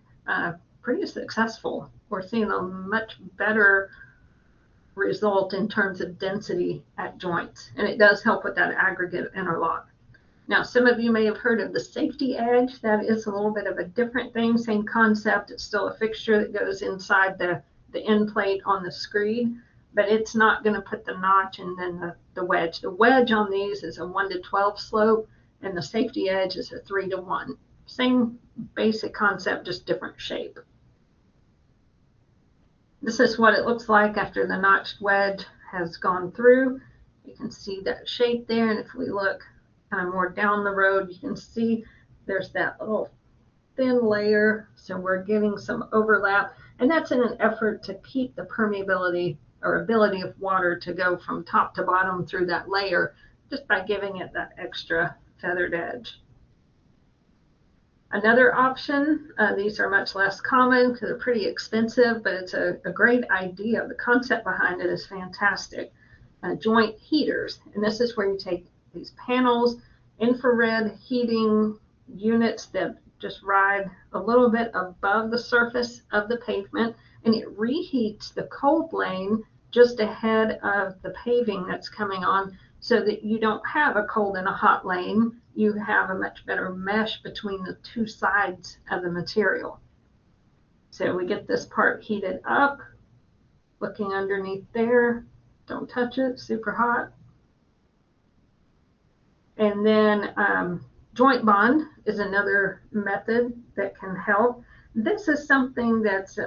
successful we're seeing a much better result in terms of density at joints, and it does help with that aggregate interlock. Now, some of you may have heard of the safety edge. That is a little bit of a different thing, same concept. It's still a fixture that goes inside the end plate on the screed, but it's not going to put the notch and then the wedge. The wedge on these is a 1:12 slope, and the safety edge is a 3:1. Same basic concept, just different shape. This is what it looks like after the notched wedge has gone through. You can see that shape there, and if we look kind of more down the road, you can see there's that little thin layer, so we're getting some overlap, and that's in an effort to keep the permeability or ability of water to go from top to bottom through that layer, just by giving it that extra feathered edge. Another option, these are much less common because they're pretty expensive, but it's a great idea. The concept behind it is fantastic. Joint heaters, and this is where you take these panels, infrared heating units that just ride a little bit above the surface of the pavement, and it reheats the cold lane just ahead of the paving that's coming on, so that you don't have a cold and a hot lane. You have a much better mesh between the two sides of the material. So we get this part heated up, looking underneath there. Don't touch it, super hot. And then joint bond is another method that can help. This is something that's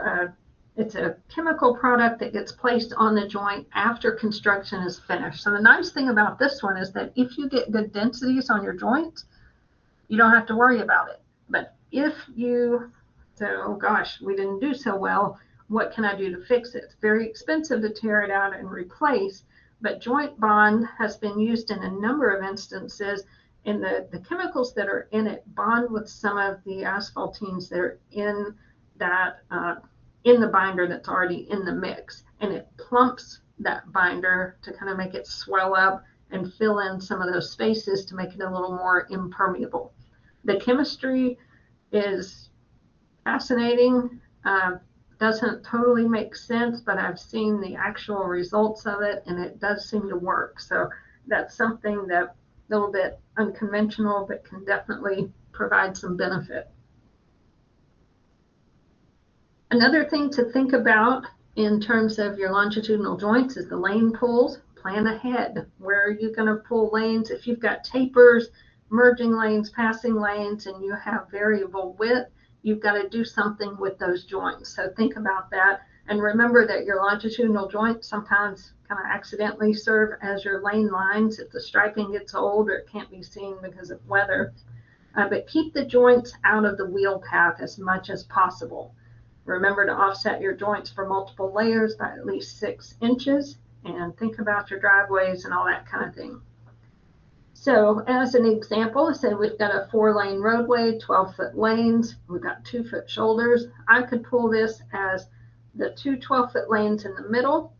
it's a chemical product that gets placed on the joint after construction is finished. So the nice thing about this one is that if you get good densities on your joints, you don't have to worry about it. But if you say, oh gosh, we didn't do so well, what can I do to fix it? It's very expensive to tear it out and replace, but joint bond has been used in a number of instances, and the chemicals that are in it bond with some of the asphaltenes that are in that in the binder that's already in the mix, and it plumps that binder to kind of make it swell up and fill in some of those spaces to make it a little more impermeable. The chemistry is fascinating. Doesn't totally make sense, but I've seen the actual results of it, and it does seem to work. So that's something that a little bit unconventional, but can definitely provide some benefit. Another thing to think about in terms of your longitudinal joints is the lane pulls. Plan ahead. Where are you going to pull lanes? If you've got tapers, merging lanes, passing lanes, and you have variable width, you've got to do something with those joints. So think about that. And remember that your longitudinal joints sometimes kind of accidentally serve as your lane lines if the striping gets old or it can't be seen because of weather. But keep the joints out of the wheel path as much as possible. Remember to offset your joints for multiple layers by at least 6 inches, and think about your driveways and all that kind of thing. So as an example, say we've got a 4-lane roadway, 12-foot lanes, we've got 2-foot shoulders. I could pull this as the 2 12-foot lanes in the middle,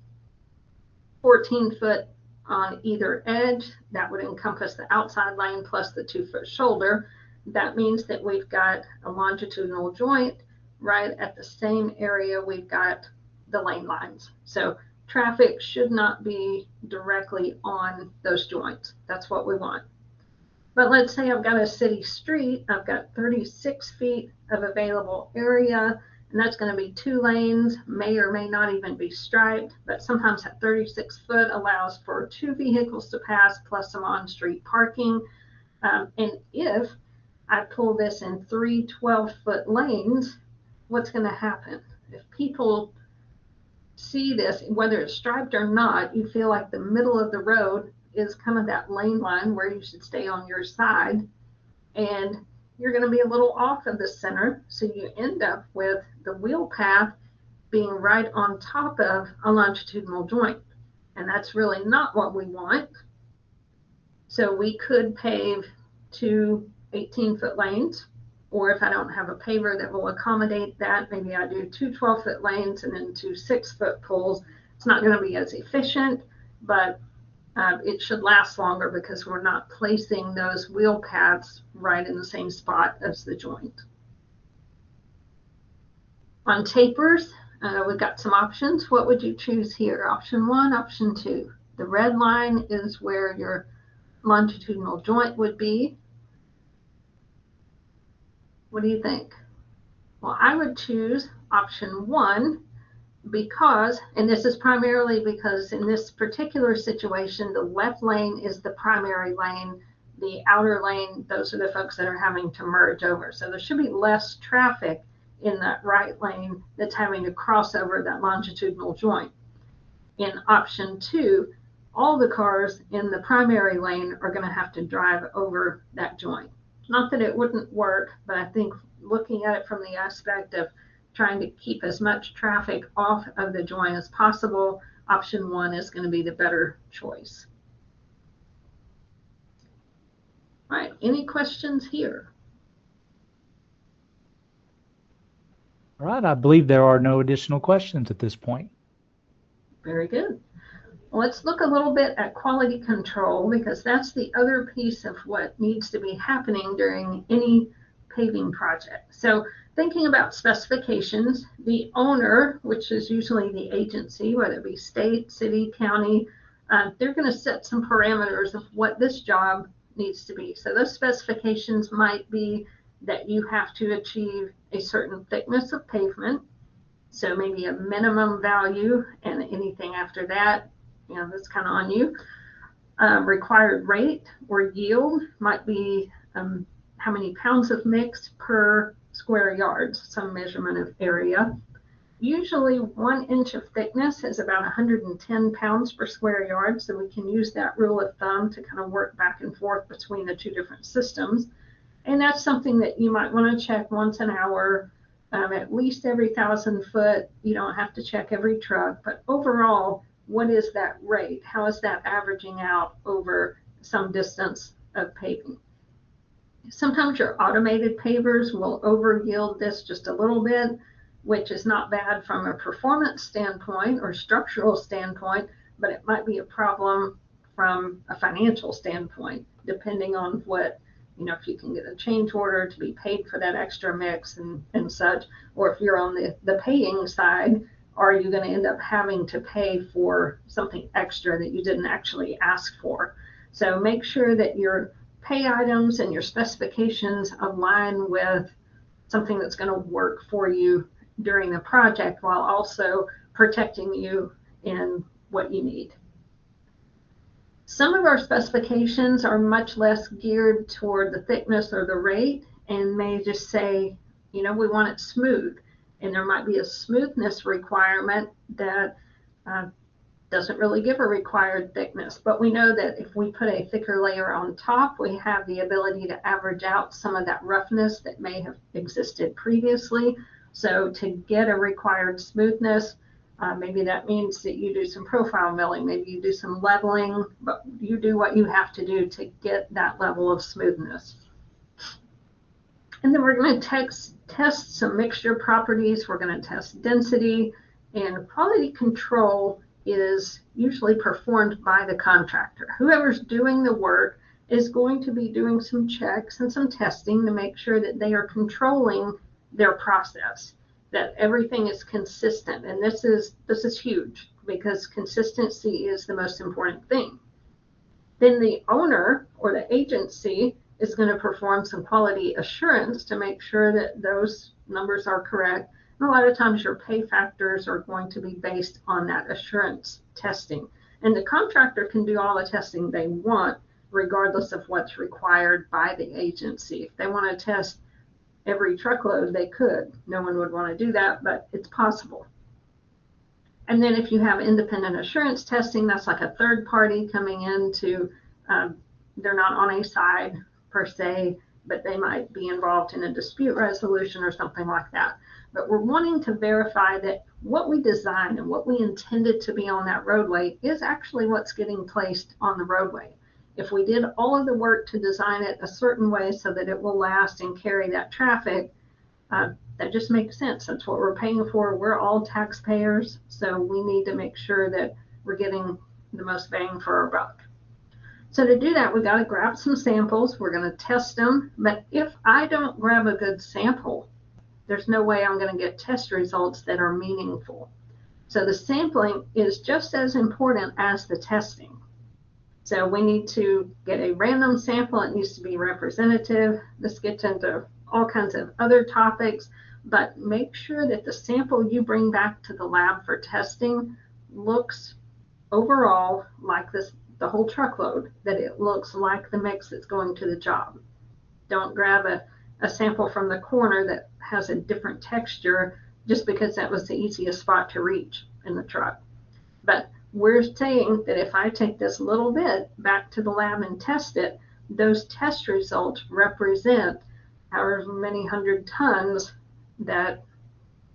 14-foot on either edge. That would encompass the outside lane plus the 2-foot shoulder. That means that we've got a longitudinal joint right at the same area we've got the lane lines. So traffic should not be directly on those joints. That's what we want. But let's say I've got a city street, I've got 36 feet of available area, and that's going to be 2 lanes, may or may not even be striped, but sometimes that 36 foot allows for 2 vehicles to pass plus some on-street parking. And if I pull this in 3 12-foot lanes, what's going to happen? If people see this, whether it's striped or not, you feel like the middle of the road is kind of that lane line where you should stay on your side, and you're going to be a little off of the center, so you end up with the wheel path being right on top of a longitudinal joint, and that's really not what we want. So we could pave 2 18-foot lanes, or if I don't have a paver that will accommodate that, maybe I do 2 12-foot lanes and then 2 6-foot pulls. It's not going to be as efficient, but it should last longer because we're not placing those wheel paths right in the same spot as the joint. On tapers, We've got some options. What would you choose here? Option 1, option 2. The red line is where your longitudinal joint would be. What do you think? Well, I would choose option 1 because, and this is primarily because in this particular situation, the left lane is the primary lane. The outer lane, those are the folks that are having to merge over. So there should be less traffic in that right lane that's having to cross over that longitudinal joint. In option 2, all the cars in the primary lane are going to have to drive over that joint. Not that it wouldn't work, but I think looking at it from the aspect of trying to keep as much traffic off of the joint as possible, option 1 is going to be the better choice. All right, any questions here? All right, I believe there are no additional questions at this point. Very good. Let's look a little bit at quality control, because that's the other piece of what needs to be happening during any paving project. So thinking about specifications, the owner, which is usually the agency, whether it be state, city, county, they're going to set some parameters of what this job needs to be. So those specifications might be that you have to achieve a certain thickness of pavement. So maybe a minimum value, and anything after that, you know, that's kind of on you. Required rate or yield might be how many pounds of mix per square yard, some measurement of area. Usually 1 inch of thickness is about 110 pounds per square yard, so we can use that rule of thumb to kind of work back and forth between the two different systems. And that's something that you might want to check once an hour, at least every 1,000 foot. You don't have to check every truck, but overall, what is that rate? How is that averaging out over some distance of paving? Sometimes your automated pavers will over yield this just a little bit, which is not bad from a performance standpoint or structural standpoint, but it might be a problem from a financial standpoint, depending on what, you know, if you can get a change order to be paid for that extra mix and such, or if you're on the paying side, are you going to end up having to pay for something extra that you didn't actually ask for? So make sure that your pay items and your specifications align with something that's going to work for you during the project, while also protecting you in what you need. Some of our specifications are much less geared toward the thickness or the rate, and may just say, you know, we want it smooth. And there might be a smoothness requirement that doesn't really give a required thickness. But we know that if we put a thicker layer on top, we have the ability to average out some of that roughness that may have existed previously. So to get a required smoothness, maybe that means that you do some profile milling, maybe you do some leveling, but you do what you have to do to get that level of smoothness. And then we're going to test some mixture properties. We're going to test density, and quality control is usually performed by the contractor. Whoever's doing the work is going to be doing some checks and some testing to make sure that they are controlling their process, that everything is consistent. And this is huge, because consistency is the most important thing. Then the owner or the agency is going to perform some quality assurance to make sure that those numbers are correct. And a lot of times your pay factors are going to be based on that assurance testing. And the contractor can do all the testing they want, regardless of what's required by the agency. If they want to test every truckload, they could. No one would want to do that, but it's possible. And then if you have independent assurance testing, that's like a third party coming in to, they're not on a side per se, but they might be involved in a dispute resolution or something like that. But we're wanting to verify that what we designed and what we intended to be on that roadway is actually what's getting placed on the roadway. If we did all of the work to design it a certain way so that it will last and carry that traffic, that just makes sense. That's what we're paying for. We're all taxpayers, so we need to make sure that we're getting the most bang for our buck. So to do that, we got to grab some samples. We're going to test them. But if I don't grab a good sample, there's no way I'm going to get test results that are meaningful. So the sampling is just as important as the testing. So we need to get a random sample. It needs to be representative. This gets into all kinds of other topics, but make sure that the sample you bring back to the lab for testing looks overall like this, the whole truckload, that it looks like the mix that's going to the job. Don't grab a sample from the corner that has a different texture just because that was the easiest spot to reach in the truck. But we're saying that if I take this little bit back to the lab and test it, those test results represent however many hundred tons that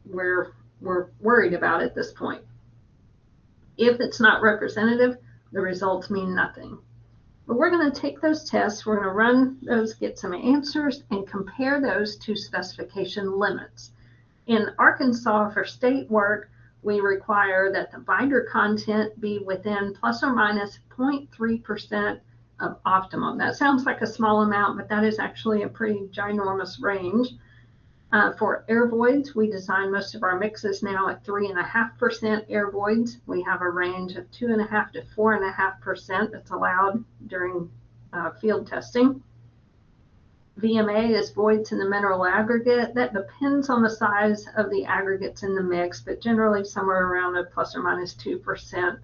we're worried about at this point. If it's not representative, the results mean nothing. But we're going to take those tests, we're going to run those, get some answers, and compare those to specification limits. In Arkansas, for state work, we require that the binder content be within plus or minus 0.3% of optimum. That sounds like a small amount, but that is actually a pretty ginormous range. For air voids, we design most of our mixes now at 3.5% air voids. We have a range of 2.5% to 4.5% that's allowed during field testing. VMA is voids in the mineral aggregate. That depends on the size of the aggregates in the mix, but generally somewhere around a plus or minus 2%.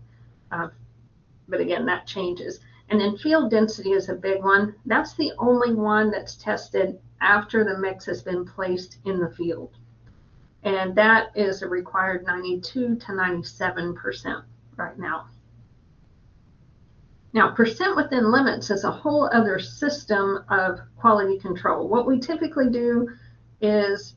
But again, that changes. And then field density is a big one. That's the only one that's tested after the mix has been placed in the field. And that is a required 92 to 97% right now. Now, percent within limits is a whole other system of quality control. What we typically do is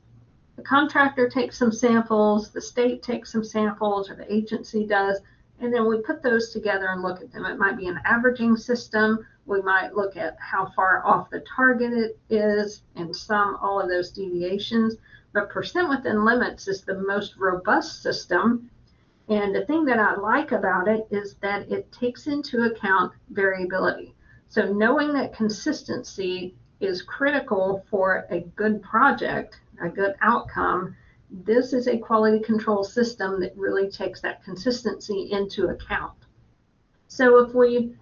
the contractor takes some samples, the state takes some samples, or the agency does, and then we put those together and look at them. It might be an averaging system. We might look at how far off the target it is and sum all of those deviations. But percent within limits is the most robust system. And the thing that I like about it is that it takes into account variability. So knowing that consistency is critical for a good project, a good outcome, this is a quality control system that really takes that consistency into account. So if we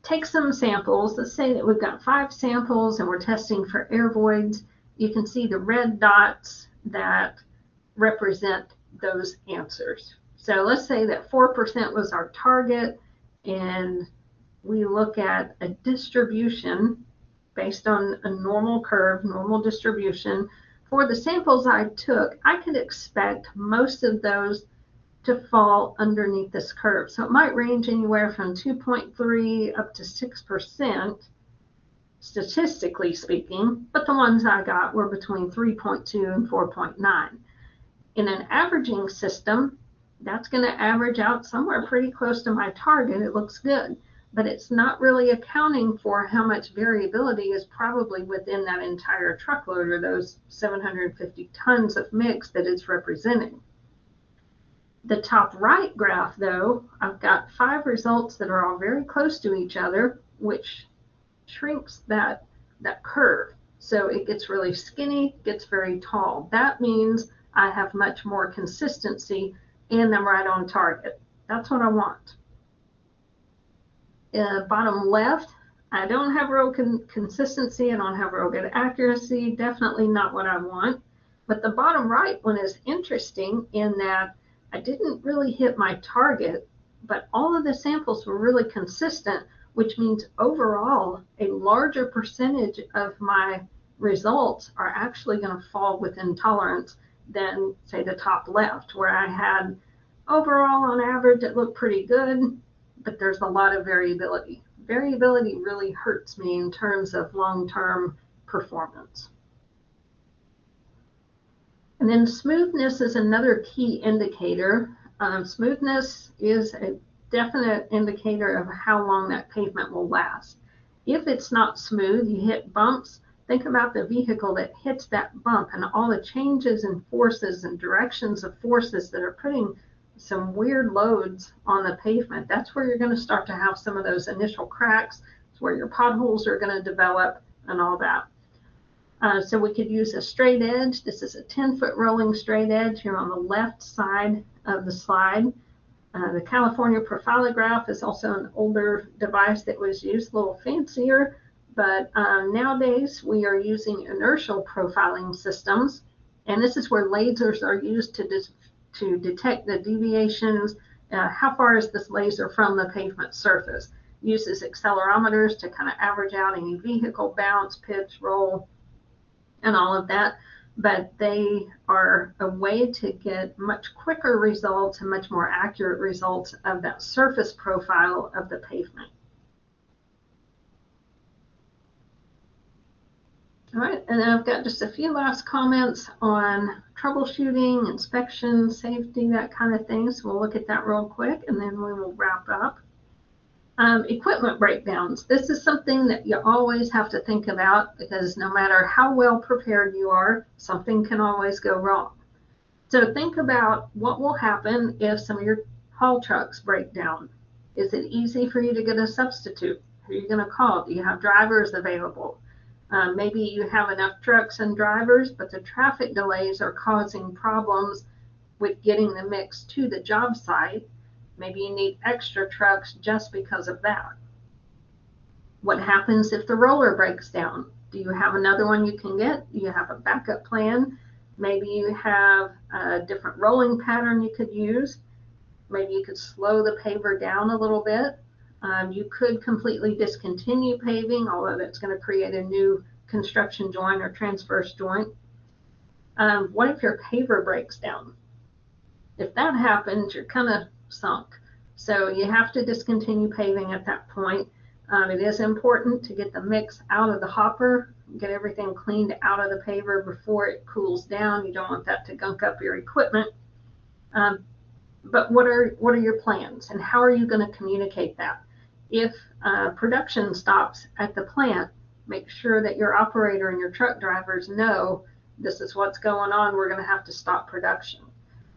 take some samples, let's say that we've got 5 samples and we're testing for air voids, you can see the red dots that represent those answers. So let's say that 4% was our target, and we look at a distribution based on a normal curve, normal distribution. For the samples I took, I could expect most of those to fall underneath this curve. So it might range anywhere from 2.3 up to 6%, statistically speaking, but the ones I got were between 3.2 and 4.9. In an averaging system, that's going to average out somewhere pretty close to my target. It looks good, but it's not really accounting for how much variability is probably within that entire truckload, or those 750 tons of mix that it's representing. The top right graph, though, I've got 5 results that are all very close to each other, which shrinks that curve. So it gets really skinny, gets very tall. That means I have much more consistency and I'm right on target. That's what I want. Bottom left, I don't have real consistency. I don't have real good accuracy. Definitely not what I want. But the bottom right one is interesting in that I didn't really hit my target, but all of the samples were really consistent, which means overall a larger percentage of my results are actually going to fall within tolerance than, say, the top left, where I had overall on average it looked pretty good, but there's a lot of variability. Variability really hurts me in terms of long-term performance. And then smoothness is another key indicator. Smoothness is a definite indicator of how long that pavement will last. If it's not smooth, you hit bumps, think about the vehicle that hits that bump and all the changes in forces and directions of forces that are putting some weird loads on the pavement. That's where you're going to start to have some of those initial cracks. It's where your potholes are going to develop and all that. So we could use a straight edge. This is a 10-foot rolling straight edge here on the left side of the slide. The California Profilograph is also an older device that was used, a little fancier, but nowadays we are using inertial profiling systems, and this is where lasers are used to detect the deviations. How far is this laser from the pavement surface? Uses accelerometers to kind of average out any vehicle bounce, pitch, roll, and all of that, but they are a way to get much quicker results and much more accurate results of that surface profile of the pavement. All right, and then I've got just a few last comments on troubleshooting, inspection, safety, that kind of thing. So we'll look at that real quick and then we will wrap up. Equipment breakdowns. This is something that you always have to think about because no matter how well prepared you are, something can always go wrong. So think about what will happen if some of your haul trucks break down. Is it easy for you to get a substitute? Who are you going to call? Do you have drivers available? Maybe you have enough trucks and drivers, but the traffic delays are causing problems with getting the mix to the job site. Maybe you need extra trucks just because of that. What happens if the roller breaks down? Do you have another one you can get? Do you have a backup plan? Maybe you have a different rolling pattern you could use. Maybe you could slow the paver down a little bit. You could completely discontinue paving, although that's going to create a new construction joint or transverse joint. What if your paver breaks down? If that happens, you're kind of sunk. So you have to discontinue paving at that point. It is important to get the mix out of the hopper, get everything cleaned out of the paver before it cools down. You don't want that to gunk up your equipment. But what are your plans and how are you going to communicate that? If production stops at the plant, make sure that your operator and your truck drivers know this is what's going on. We're going to have to stop production.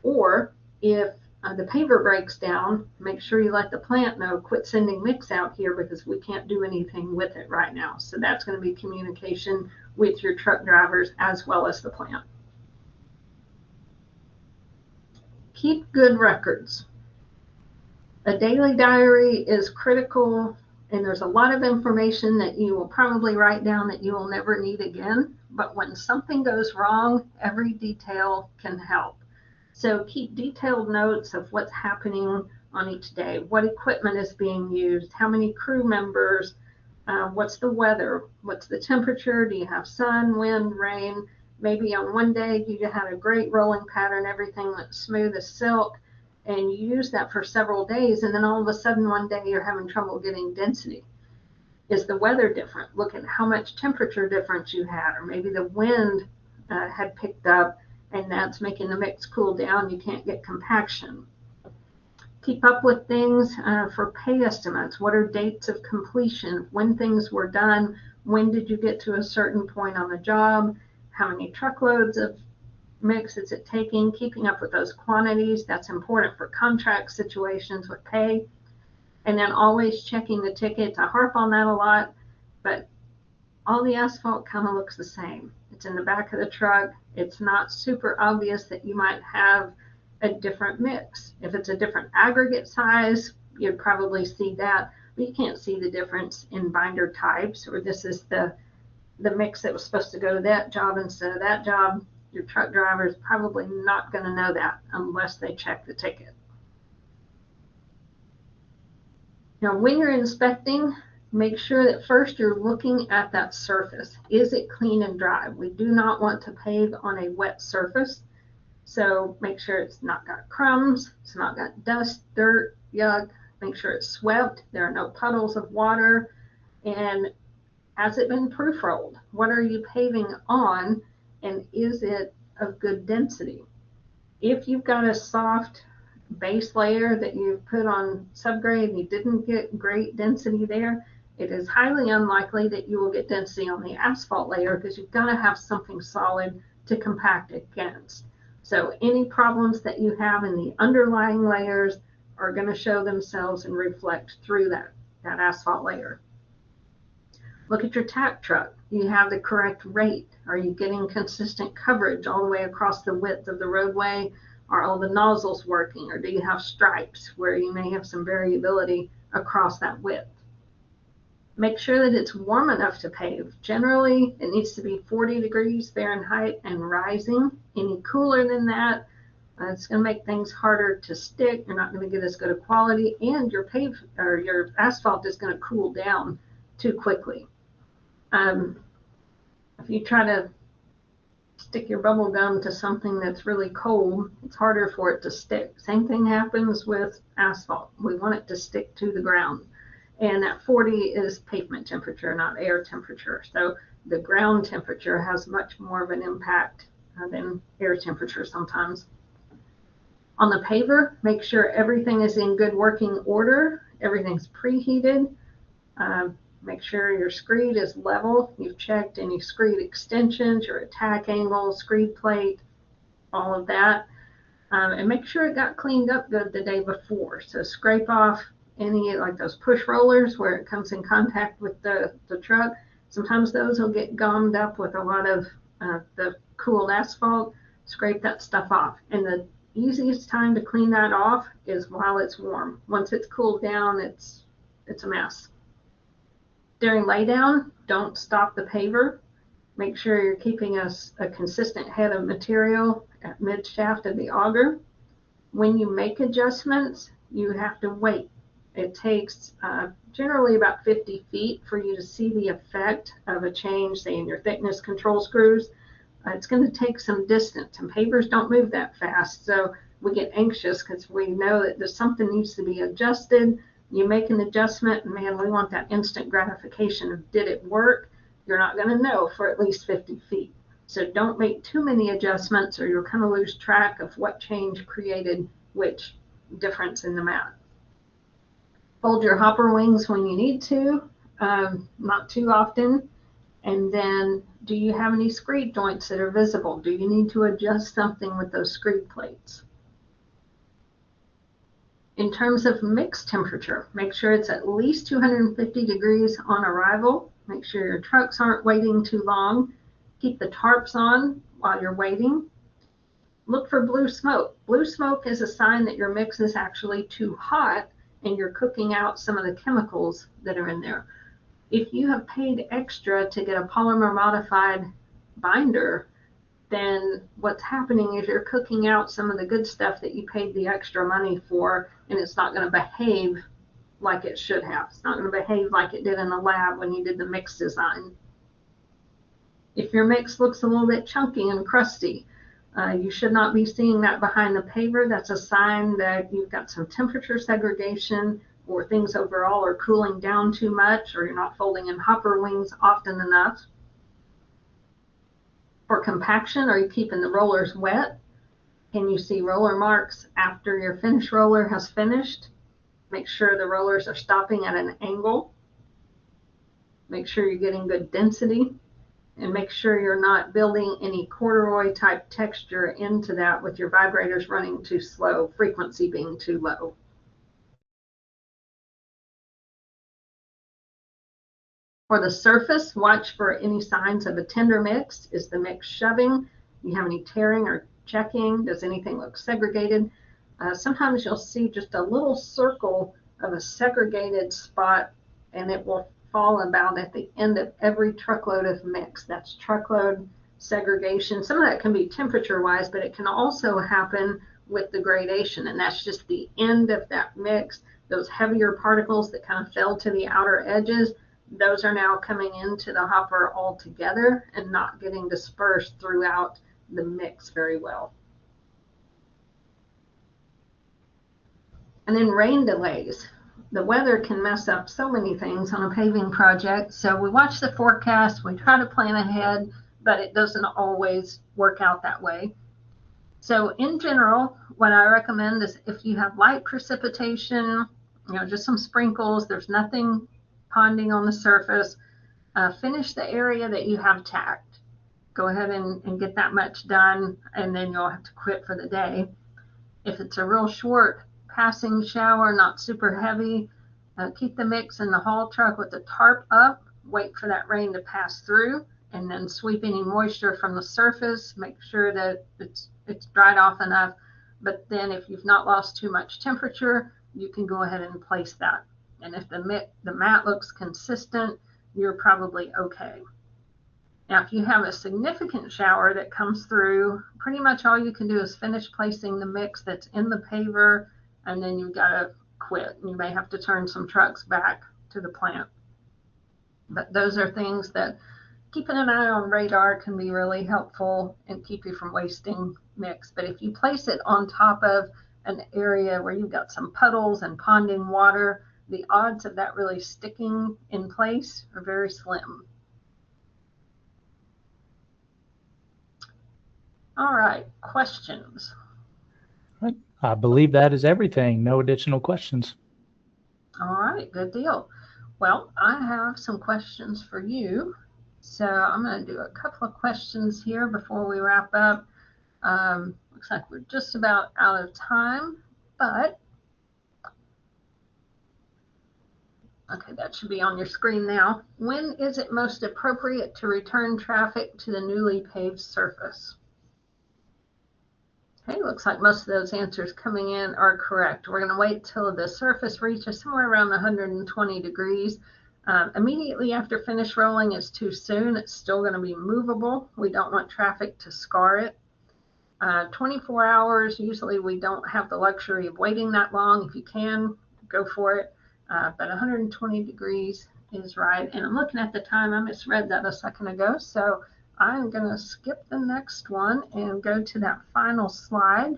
Or if the paver breaks down, make sure you let the plant know, quit sending mix out here because we can't do anything with it right now. So that's going to be communication with your truck drivers as well as the plant. Keep good records. A daily diary is critical, and there's a lot of information that you will probably write down that you will never need again. But when something goes wrong, every detail can help. So keep detailed notes of what's happening on each day, what equipment is being used, how many crew members, what's the weather, what's the temperature, do you have sun, wind, rain. Maybe on one day you had a great rolling pattern, everything went smooth as silk, and you use that for several days, and then all of a sudden one day you're having trouble getting density. Is the weather different? Look at how much temperature difference you had, or maybe the wind had picked up and that's making the mix cool down. You can't get compaction. Keep up with things for pay estimates. What are dates of completion? When things were done? When did you get to a certain point on the job? How many truckloads of mix is it taking? Keeping up with those quantities. That's important for contract situations with pay. And then always checking the tickets. I harp on that a lot, but all the asphalt kind of looks the same. It's in the back of the truck. It's not super obvious that you might have a different mix. If it's a different aggregate size, you'd probably see that, but you can't see the difference in binder types, or this is the mix that was supposed to go to that job instead of that job. Your truck driver is probably not going to know that unless they check the ticket. Now, when you're inspecting, make sure that first you're looking at that surface. Is it clean and dry? We do not want to pave on a wet surface. So make sure it's not got crumbs, it's not got dust, dirt, yuck. Make sure it's swept, there are no puddles of water, and has it been proof rolled? What are you paving on, and is it of good density? If you've got a soft base layer that you've put on subgrade and you didn't get great density there, it is highly unlikely that you will get density on the asphalt layer because you've got to have something solid to compact against. So any problems that you have in the underlying layers are going to show themselves and reflect through that asphalt layer. Look at your tack truck. Do you have the correct rate? Are you getting consistent coverage all the way across the width of the roadway? Are all the nozzles working? Or do you have stripes where you may have some variability across that width? Make sure that it's warm enough to pave. Generally, it needs to be 40 degrees Fahrenheit and rising. Any cooler than that, it's going to make things harder to stick. You're not going to get as good a quality, and your asphalt is going to cool down too quickly. If you try to stick your bubble gum to something that's really cold, it's harder for it to stick. Same thing happens with asphalt. We want it to stick to the ground. And that 40 is pavement temperature, not air temperature. So the ground temperature has much more of an impact than air temperature sometimes. On the paver, make sure everything is in good working order. Everything's preheated. Make sure your screed is level. You've checked any screed extensions, your attack angle, screed plate, all of that. And make sure it got cleaned up good the day before. So scrape off any like those push rollers where it comes in contact with the truck. Sometimes those will get gummed up with a lot of the cooled asphalt. Scrape that stuff off. And the easiest time to clean that off is while it's warm. Once it's cooled down, it's a mess. During laydown, don't stop the paver. Make sure you're keeping a consistent head of material at mid shaft of the auger. When you make adjustments, you have to wait. It takes generally about 50 feet for you to see the effect of a change, say in your thickness control screws. It's going to take some distance, and pavers don't move that fast. So we get anxious because we know that there's something needs to be adjusted. You make an adjustment, and man, we want that instant gratification of did it work? You're not going to know for at least 50 feet. So don't make too many adjustments or you'll kind of lose track of what change created which difference in the mat. Fold your hopper wings when you need to, not too often. And then, do you have any screed joints that are visible? Do you need to adjust something with those screed plates? In terms of mix temperature, make sure it's at least 250 degrees on arrival. Make sure your trucks aren't waiting too long. Keep the tarps on while you're waiting. Look for blue smoke. Blue smoke is a sign that your mix is actually too hot and you're cooking out some of the chemicals that are in there. If you have paid extra to get a polymer modified binder, then what's happening is you're cooking out some of the good stuff that you paid the extra money for, and it's not going to behave like it should have. It's not going to behave like it did in the lab when you did the mix design. If your mix looks a little bit chunky and crusty, you should not be seeing that behind the paver. That's a sign that you've got some temperature segregation, or things overall are cooling down too much, or you're not folding in hopper wings often enough. For compaction, are you keeping the rollers wet? Can you see roller marks after your finish roller has finished? Make sure the rollers are stopping at an angle. Make sure you're getting good density, and make sure you're not building any corduroy type texture into that with your vibrators running too slow, frequency being too low. For the surface, watch for any signs of a tender mix. Is the mix shoving? Do you have any tearing or checking? Does anything look segregated? Sometimes you'll see just a little circle of a segregated spot, and it will fall about at the end of every truckload of mix. That's truckload segregation. Some of that can be temperature-wise, but it can also happen with the gradation, and that's just the end of that mix. Those heavier particles that kind of fell to the outer edges, those are now coming into the hopper all together and not getting dispersed throughout the mix very well. And then rain delays. The weather can mess up so many things on a paving project. So we watch the forecast, we try to plan ahead, but it doesn't always work out that way. So in general, what I recommend is if you have light precipitation, just some sprinkles, there's nothing ponding on the surface, finish the area that you have tacked. Go ahead and get that much done, and then you'll have to quit for the day. If it's a real short passing shower, not super heavy, keep the mix in the haul truck with the tarp up, wait for that rain to pass through, and then sweep any moisture from the surface, make sure that it's dried off enough. But then if you've not lost too much temperature, you can go ahead and place that. And if the mat looks consistent, you're probably okay. Now, if you have a significant shower that comes through, pretty much all you can do is finish placing the mix that's in the paver, and then you've got to quit. You may have to turn some trucks back to the plant. But those are things that keeping an eye on radar can be really helpful and keep you from wasting mix. But if you place it on top of an area where you've got some puddles and ponding water, the odds of that really sticking in place are very slim. All right, questions? I believe that is everything. No additional questions. All right, good deal. Well, I have some questions for you. So I'm going to do a couple of questions here before we wrap up. Looks like we're just about out of time, but okay, that should be on your screen now. When is it most appropriate to return traffic to the newly paved surface? Okay, looks like most of those answers coming in are correct. We're going to wait till the surface reaches somewhere around 120 degrees. Immediately after finish rolling is too soon. It's still going to be movable. We don't want traffic to scar it. 24 hours, usually we don't have the luxury of waiting that long. If you can, go for it. But 120 degrees is right. And I'm looking at the time. I misread that a second ago. So I'm going to skip the next one and go to that final slide.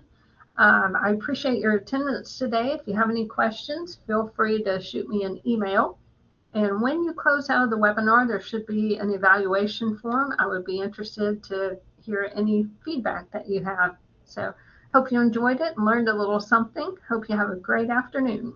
I appreciate your attendance today. If you have any questions, feel free to shoot me an email. And when you close out of the webinar, there should be an evaluation form. I would be interested to hear any feedback that you have. So hope you enjoyed it and learned a little something. Hope you have a great afternoon.